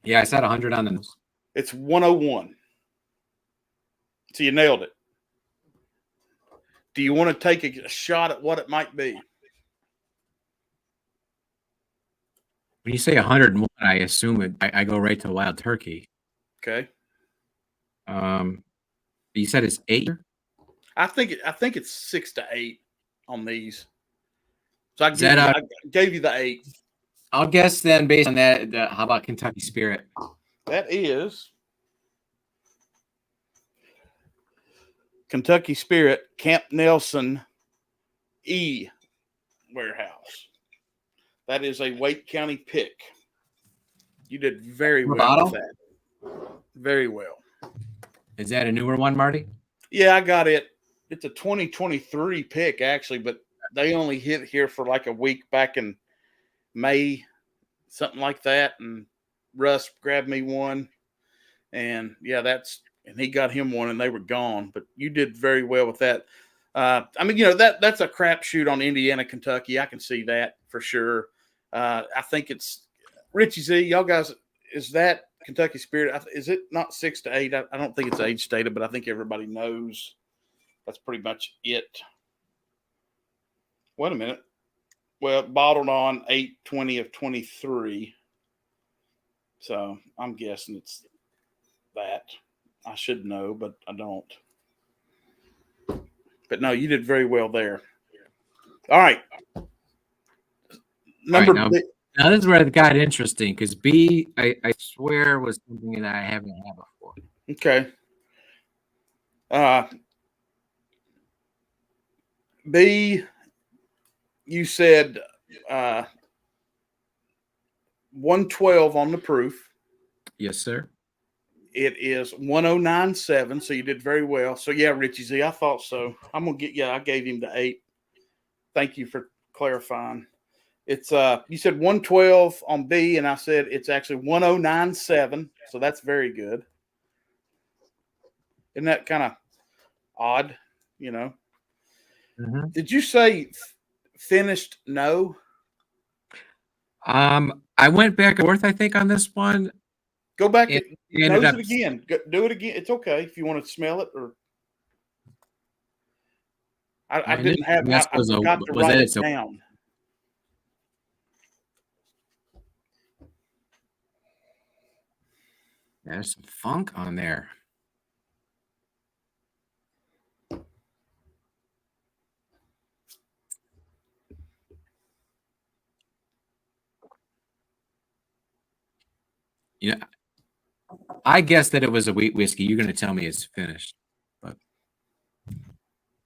Yeah, I said 100 on the nose. It's 101. So you nailed it. Do you want to take a shot at what it might be? When you say 101, I assume I go right to Wild Turkey. Okay. You said it's 8? I think it's 6 to 8 on these. So I gave you the 8. I'll guess then based on that. How about Kentucky Spirit? That is Kentucky Spirit, Camp Nelson E warehouse. That is a Wake County pick. You did very well with that. Very well. Is that a newer one, Marty? Yeah, I got it. It's a 2023 pick, actually, but they only hit here for like a week back in May, something like that. And Russ grabbed me one. And yeah, and he got him one and they were gone. But you did very well with that. I mean, that's a crapshoot on Indiana, Kentucky. I can see that for sure. I think it's Richie Z. Y'all guys, is that Kentucky Spirit? Is it not 6 to 8? I don't think it's age stated, but I think everybody knows that's pretty much it. Wait a minute. Well, bottled on 8/20 of 23. So I'm guessing it's that. I should know, but I don't. But no, you did very well there. All right. Now this is where it got interesting because B, I swear, was something that I haven't had before. Okay. B, you said 112 on the proof. Yes, sir. It is 1097, so you did very well. So yeah, Richie Z, I thought so. I'm gonna get I gave him the 8. Thank you for clarifying. It's you said 112 on B, and I said it's actually 1097, so that's very good. Isn't that kind of odd, Mm-hmm. Did you say finished? No. I went back and forth, I think, on this one. Go back and nose it again. Do it again. It's okay if you want to smell it or. I didn't have. I forgot to write it down. There's some funk on there. I guess that it was a wheat whiskey. You're going to tell me it's finished, but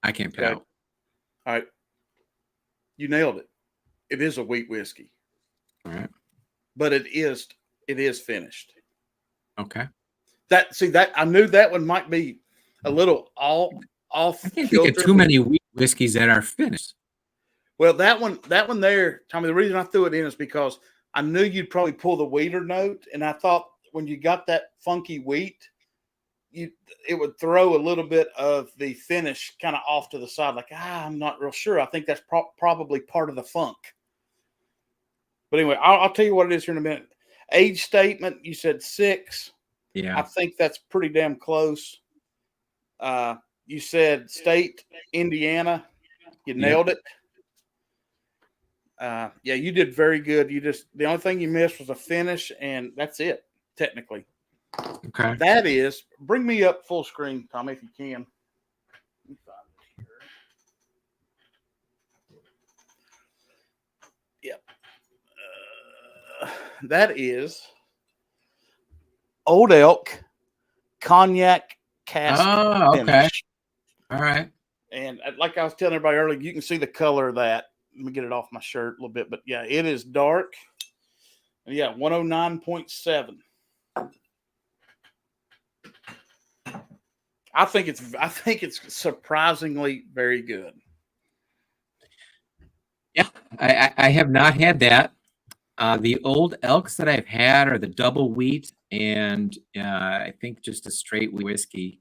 I can't pick out. All right. You nailed it. It is a wheat whiskey. All right. But it is finished. Okay. I knew that one might be a little off. I can't think of too many wheat whiskeys that are finished. Well, that one there, Tommy, the reason I threw it in is because I knew you'd probably pull the wheater note, and I thought when you got that funky wheat, it would throw a little bit of the finish kind of off to the side. Like, I'm not real sure. I think that's probably part of the funk. But anyway, I'll tell you what it is here in a minute. Age statement, you said 6. Yeah. I think that's pretty damn close. You said state, Indiana. You nailed it. Yeah, you did very good. The only thing you missed was a finish, and that's it, technically. Okay. That is, bring me up full screen, Tommy, if you can. Yep. That is Old Elk Cognac Cask Oh, okay. finish. All right. And like I was telling everybody earlier, you can see the color of that. Let me get it off my shirt a little bit. But yeah, it is dark. Yeah, 109.7. I think it's surprisingly very good. Yeah, I have not had that. The Old Elks that I've had are the double wheat and I think just a straight whiskey.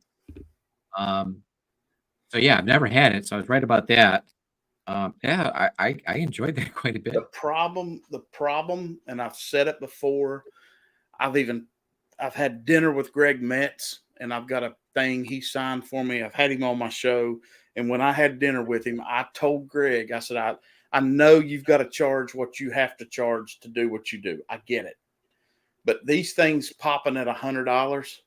So yeah, I've never had it, so I was right about that. Yeah, I enjoyed that quite a bit. The problem, and I've said it before. I've had dinner with Greg Metz, and I've got a thing he signed for me. I've had him on my show, and when I had dinner with him, I told Greg, I said, I know you've got to charge what you have to charge to do what you do. I get it, but these things popping at $100.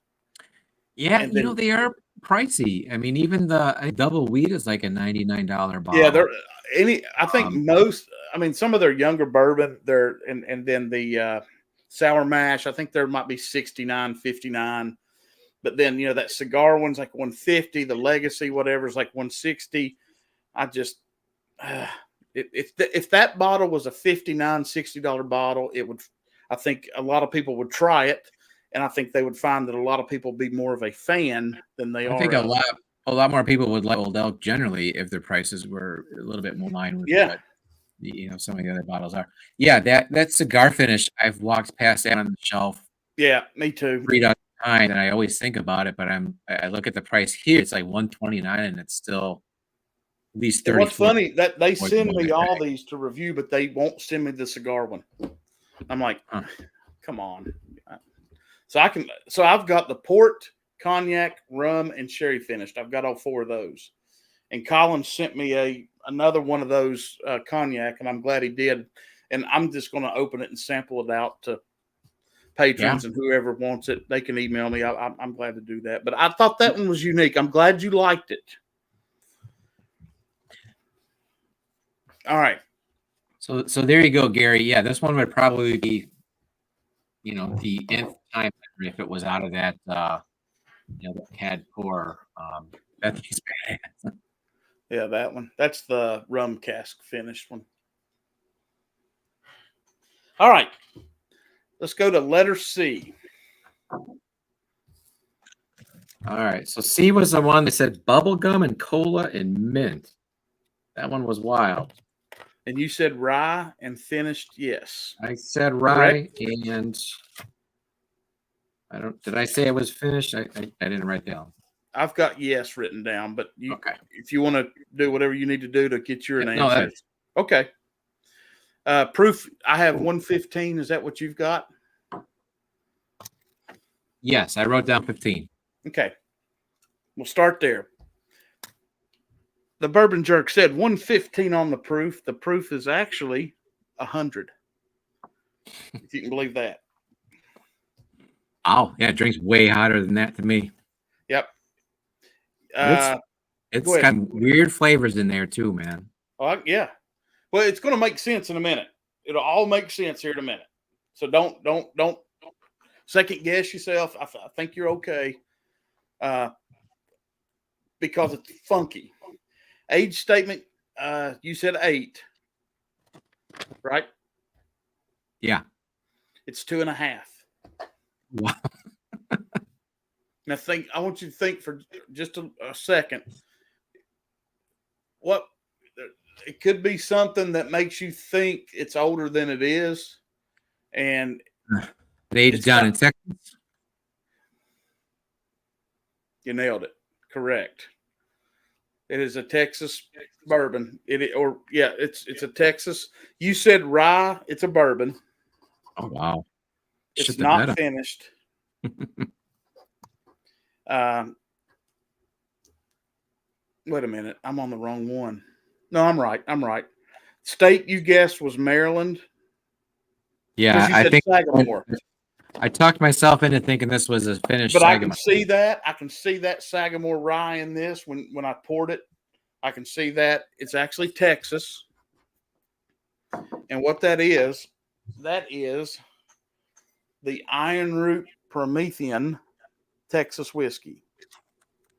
Yeah, they are pricey. I mean, even the double wheat is like a $99 bottle. Yeah, I think most. I mean, some of their younger bourbon, and then the sour mash. I think there might be $69, $59. But then that cigar one's like $150. The Legacy, whatever, is like $160. I just if that bottle was a $59, $60 bottle, it would. I think a lot of people would try it. And I think they would find that a lot of people would be more of a fan than they are. I think a lot more people would like Old Elk generally if their prices were a little bit more in line with what some of the other bottles are. Yeah, that cigar finish, I've walked past that on the shelf. Yeah, me too. 3 times, and I always think about it, but I look at the price here, it's like $129, and it's still at least 30. What's funny that they send me all these to review, but they won't send me the cigar one. I'm like, come on. So I've got the port, cognac, rum, and sherry finished. I've got all 4 of those. And Colin sent me another one of those cognac, and I'm glad he did. And I'm just going to open it and sample it out to patrons and whoever wants it. They can email me. I'm glad to do that. But I thought that one was unique. I'm glad you liked it. All right. So there you go, Gary. Yeah, this one would probably be, the nth time if it was out of that, the CAD pour. That thing's badass. Yeah, that one. That's the rum cask finished one. All right. Let's go to letter C. All right. So C was the one that said bubblegum and cola and mint. That one was wild. And you said rye and finished, yes. I said rye. Correct. And did I say it was finished? I didn't write down. I've got yes written down, but if you want to do whatever you need to do to get your name. No, okay. Proof, I have 115. Is that what you've got? Yes, I wrote down 15. Okay. We'll start there. The Bourbon Jerk said 115 on the proof. The proof is actually 100. If you can believe that. Oh, yeah, it drinks way hotter than that to me. Yep. It's got weird flavors in there too, man. Oh, yeah. Well, it's going to make sense in a minute. It'll all make sense here in a minute. So don't second guess yourself. I think you're okay. Because it's funky. Age statement, you said 8, right? Yeah. It's 2.5. Wow. Now I want you to think for just a second. It could be something that makes you think it's older than it is. And it aged down in Texas. You nailed it. Correct. It is a Texas bourbon. It's a Texas. You said rye. It's a bourbon. Oh wow! It's Shit the not bed up. finished. Wait a minute. I'm on the wrong one. No, I'm right. State you guessed was Maryland. Yeah, You I said think Sagamore. I talked myself into thinking this was a finished. But I Sagamore. can see that. I can see that Sagamore rye in this when I poured it. I can see that. It's actually Texas. And what that is the Iron Root Promethean Texas whiskey.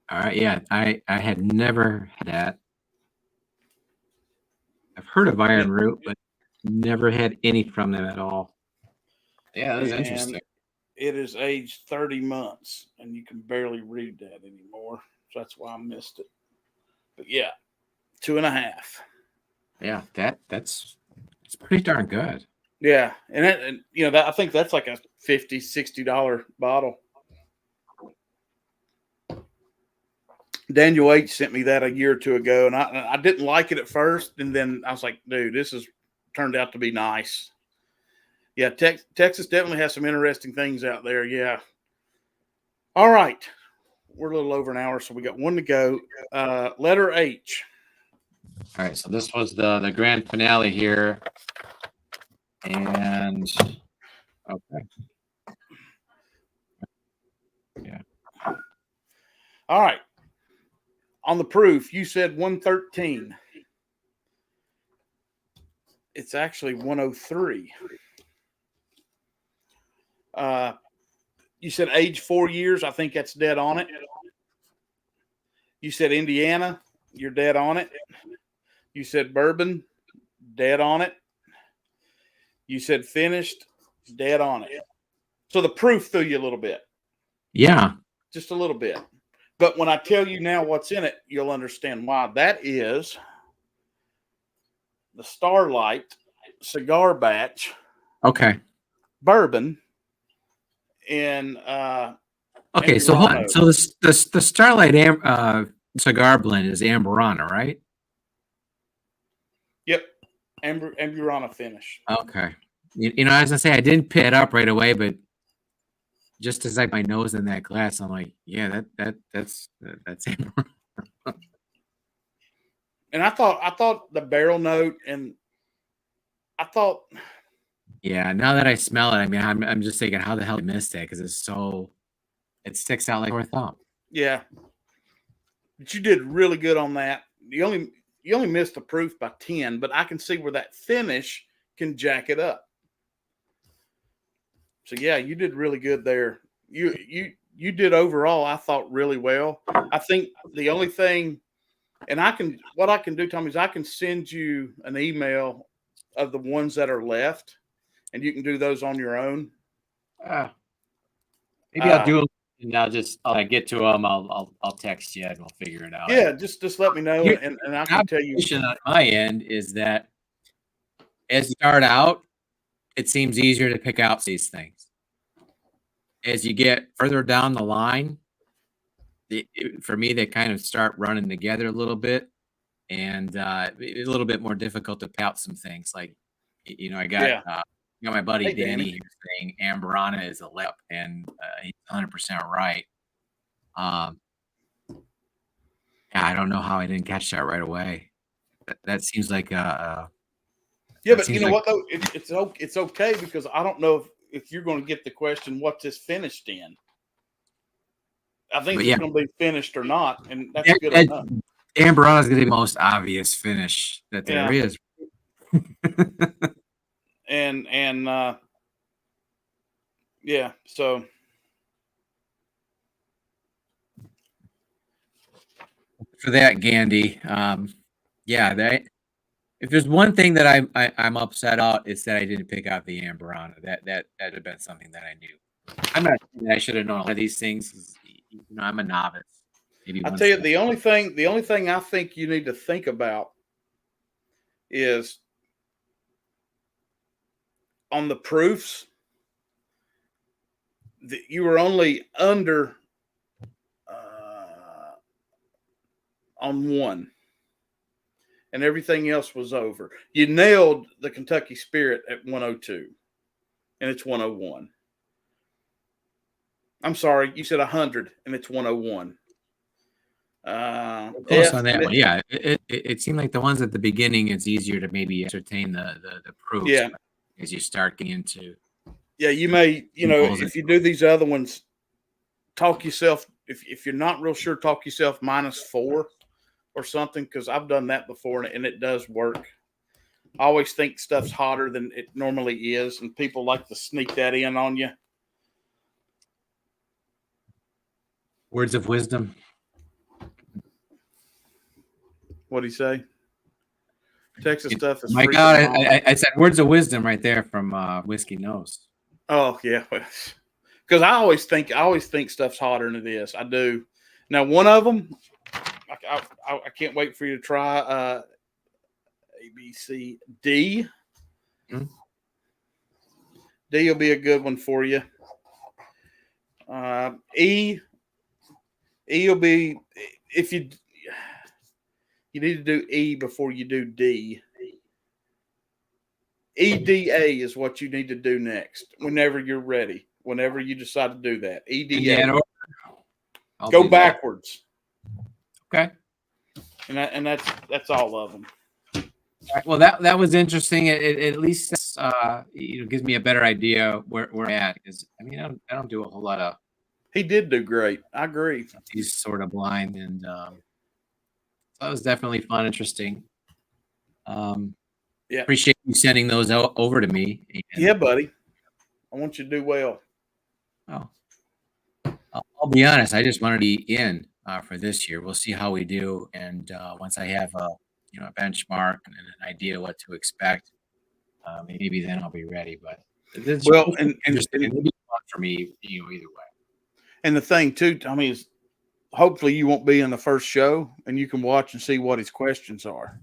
All right, yeah, I had never had that. I've heard of Iron Root, but never had any from them at all. Yeah, that was interesting. It is aged 30 months, and you can barely read that anymore. So that's why I missed it. But yeah, 2.5. Yeah, it's pretty darn good. Yeah, and I think that's like a $50-$60 bottle. Daniel H sent me that a year or two ago, and I didn't like it at first, and then I was like, dude, this has turned out to be nice. Yeah, Texas definitely has some interesting things out there. Yeah. All right, we're a little over an hour, so we got one to go. Letter H. All right, so this was the grand finale here, and okay, yeah. All right. On the proof, you said 113. It's actually 103. You said age 4 years. I think that's dead on it. You said Indiana. You're dead on it. You said bourbon. Dead on it. You said finished. Dead on it. So the proof threw you a little bit. Yeah. Just a little bit. But when I tell you now what's in it, you'll understand why. That is the Starlight cigar batch. Okay. Bourbon. In okay, so hold on. So the Starlight cigar blend is Amburana, right? Yep, Amburana finish. Okay. As I say, I didn't pick it up right away, but just as like my nose in that glass, I'm like, yeah, that's Amburana. And I thought the barrel note, and I thought, yeah. Now that I smell it, I mean, I'm just thinking, how the hell did I miss that? Because it sticks out like a thumb. Yeah, but you did really good on that. You only missed the proof by 10, but I can see where that finish can jack it up. So yeah, you did really good there. You did overall, I thought, really well. I think the only thing, and what I can do, Tommy, is I can send you an email of the ones that are left, and you can do those on your own. Maybe I'll do them, and I'll get to them. I'll text you, and we'll figure it out. Yeah, just let me know, and I can tell you. On my end is that as you start out, it seems easier to pick out these things. As you get further down the line, for me, they kind of start running together a little bit, and it's a little bit more difficult to pick out some things. Like, I got my buddy Danny here saying Amburana is a lip, and he's 100% right. Yeah, I don't know how I didn't catch that right away. That seems like yeah, but you know what though? It's okay because I don't know if you're going to get the question, what's this finished in? I think it's going to be finished or not, and that's good enough. Amburana is going to be the most obvious finish that there is. and yeah, so for that, Gandhi, if there's one thing that I'm upset about, it's that I didn't pick out the Amburana. That'd have been something that I knew. I'm not saying I should have known all of these things. I'm a novice. Maybe I'll tell you the only thing I think you need to think about is on the proofs that you were only under on one, and everything else was over. You nailed the Kentucky Spirit at 102, and it's 101. I'm sorry, you said 100, and it's 101. Close on that one. Yeah, it seemed like the ones at the beginning, it's easier to maybe ascertain the proofs. Yeah. As you start getting into. Yeah, you may, if you do these other ones, talk yourself, if you're not real sure, talk yourself -4 or something, because I've done that before, and it does work. I always think stuff's hotter than it normally is, and people like to sneak that in on you. Words of wisdom. What'd he say? Texas stuff is my freaking God, hot. I said words of wisdom right there from Whiskey Nose. Oh yeah, because I always think stuff's hotter than it is. I do. Now one of them, I can't wait for you to try. A, B, C, D. Hmm. D will be a good one for you. E will be, if you need to do E before you do D. EDA is what you need to do next. Whenever you're ready, whenever you decide to do that, EDA. Go backwards. Okay. And that's all of them. Well, that was interesting. It at least gives me a better idea where we're at, because I mean I don't do a whole lot of. He did do great. I agree. He's sort of blind, and so that was definitely fun, interesting. Yeah, appreciate you sending those over to me. Yeah, buddy. I want you to do well. Oh, I'll be honest. I just wanted to be in for this year. We'll see how we do, and once I have a benchmark and an idea what to expect, maybe then I'll be ready. But well, and it'll be fun for me, either way. And the thing too, I mean, is hopefully you won't be in the first show, and you can watch and see what his questions are.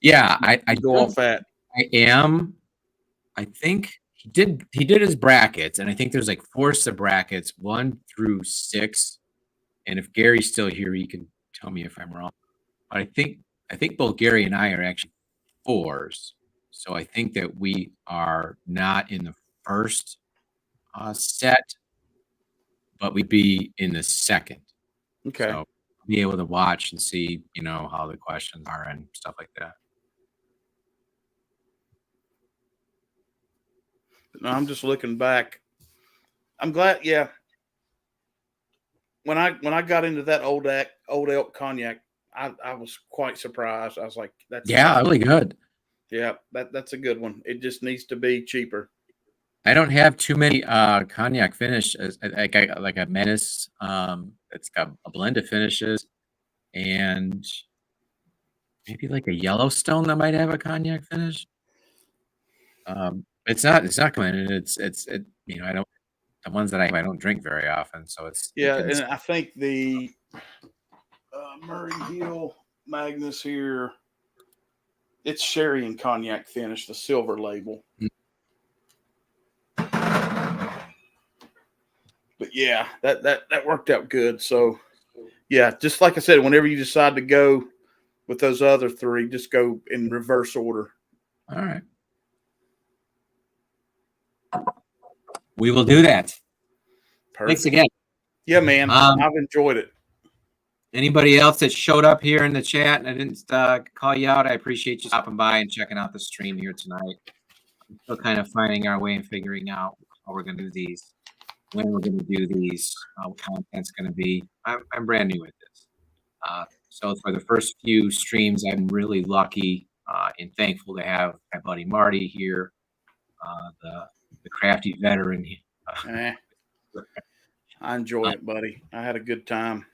Yeah, I go off that. I am. I think he did his brackets, and I think there's like 4 sub brackets, 1 through 6. And if Gary's still here, he can tell me if I'm wrong. But I think both Gary and I are actually 4s. So I think that we are not in the first set, but we'd be in the second. Okay. So be able to watch and see, how the questions are and stuff like that. No, I'm just looking back. I'm glad. Yeah. When I got into that old elk cognac, I was quite surprised. I was like, "That's really good." Yeah, that's a good one. It just needs to be cheaper. I don't have too many cognac finishes. Like a Menace. It's got a blend of finishes, and maybe like a Yellowstone that might have a cognac finish. It's not coming in. I don't. The ones that I don't drink very often, so it's and I think the Murray Hill Magnus here, it's sherry and cognac finish, the silver label. But yeah, that worked out good. So yeah, just like I said, whenever you decide to go with those other 3, just go in reverse order. All right. We will do that. Perfect. Thanks again. Yeah, man. I've enjoyed it. Anybody else that showed up here in the chat and I didn't call you out, I appreciate you stopping by and checking out the stream here tonight. I'm still kind of finding our way and figuring out how we're going to do these, when we're going to do these, what content's going to be. I'm brand new at this. So for the first few streams, I'm really lucky and thankful to have my buddy Marty here, the crafty veteran. I enjoyed it, buddy. I had a good time,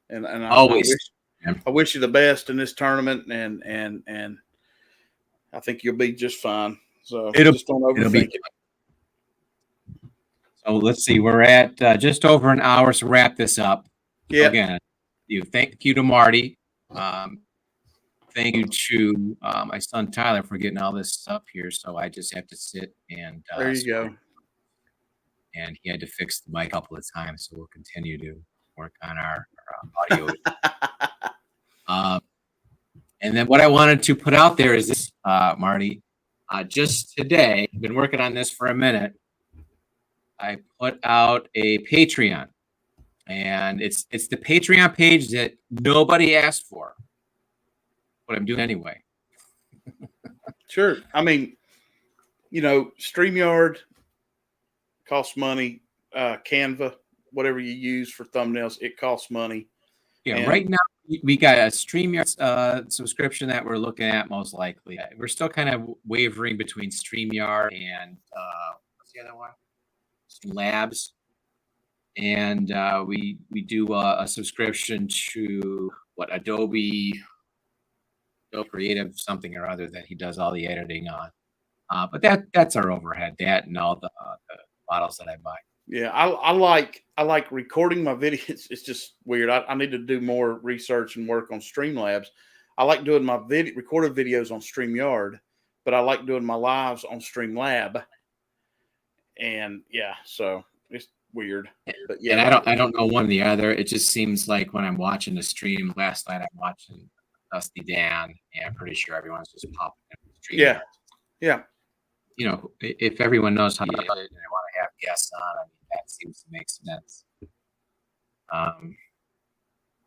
and always. I wish you the best in this tournament, and I think you'll be just fine. So just don't overthink it. So let's see. We're at just over an hour, so wrap this up. Yeah. Again, thank you to Marty. Thank you to my son Tyler for getting all this up here. So I just have to sit and there you go. And he had to fix the mic a couple of times, so we'll continue to work on our audio. And then what I wanted to put out there is this, Marty. Just today, I've been working on this for a minute. I put out a Patreon, and it's the Patreon page that nobody asked for, but I'm doing anyway. Sure. I mean, StreamYard costs money. Canva, whatever you use for thumbnails, it costs money. Yeah, And right now we got a StreamYard subscription that we're looking at most likely. We're still kind of wavering between StreamYard and what's the other one? Labs. And we do a subscription to Adobe Creative something or other that he does all the editing on. But that's our overhead. That and all the models that I buy. Yeah, I like recording my videos. It's just weird. I need to do more research and work on Streamlabs. I like doing my recorded videos on StreamYard, but I like doing my lives on Streamlab. And yeah, so it's weird. But yeah, and I don't know one or the other. It just seems like when I'm watching the stream, last night I'm watching Dusty Dan, and I'm pretty sure everyone's just popping in the stream. Yeah. Yeah. If everyone knows how to do it and they want to have guests on, I mean, that seems to make sense.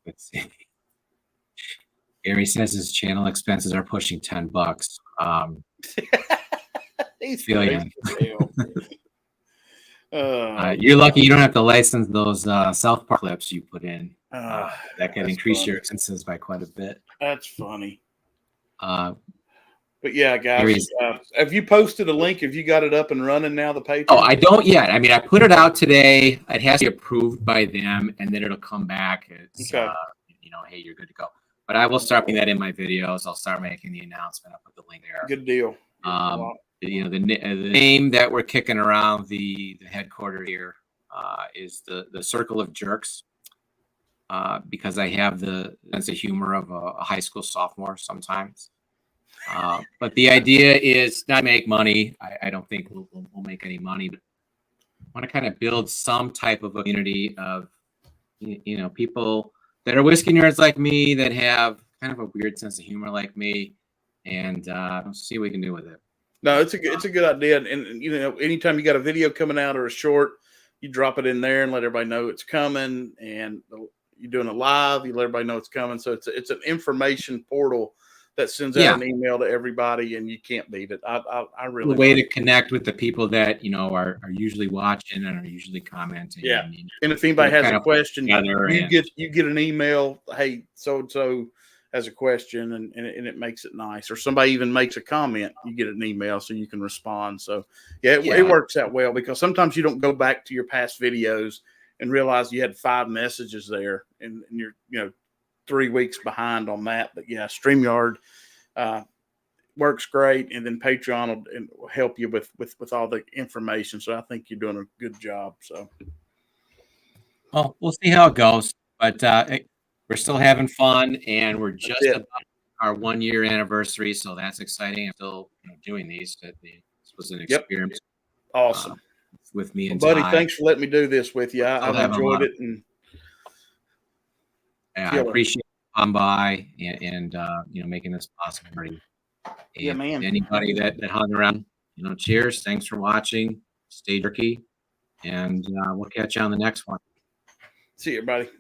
Let's see. Gary says his channel expenses are pushing $10. He's Billion. You're lucky you don't have to license those South Park clips you put in. That can increase funny. your expenses by quite a bit. That's funny. But yeah, guys, have you posted a link? Have you got it up and running now, the Patreon? Oh, I don't yet. I mean, I put it out today. It has to be approved by them, and then it'll come back. It's, okay. Hey, you're good to go. But I will start putting that in my videos. I'll start making the announcement. I'll put the link there. Good deal. The name that we're kicking around the headquarters here is the Circle of Jerks, because I have the sense of humor of a high school sophomore sometimes. But the idea is not to make money. I don't think we'll make any money, but I want to kind of build some type of a community of people that are whiskey nerds like me that have kind of a weird sense of humor like me, and see what we can do with it. No, it's a good idea, and anytime you got a video coming out or a short, you drop it in there and let everybody know it's coming, and you're doing it live. You let everybody know it's coming, so it's an information portal that sends out an email to everybody, and you can't beat it. I really a way to connect with the people that are usually watching and are usually commenting. Yeah, and if anybody has a question, you get an email. Hey, so and so has a question, and it makes it nice. Or somebody even makes a comment, you get an email so you can respond. So it works out well, because sometimes you don't go back to your past videos and realize you had 5 messages there, and you're 3 weeks behind on that. But yeah, StreamYard works great, and then Patreon will help you with all the information. So I think you're doing a good job. So, well, we'll see how it goes, but we're still having fun, and we're just about our 1-year anniversary, so that's exciting. I'm still doing these. This was an experiment. Awesome. With me and buddy, Ty. Thanks for letting me do this with you. I've enjoyed it, and I appreciate you coming by and making this possible. And man. Anybody that hung around, cheers. Thanks for watching. Stay jerky, and we'll catch you on the next one. See you, everybody.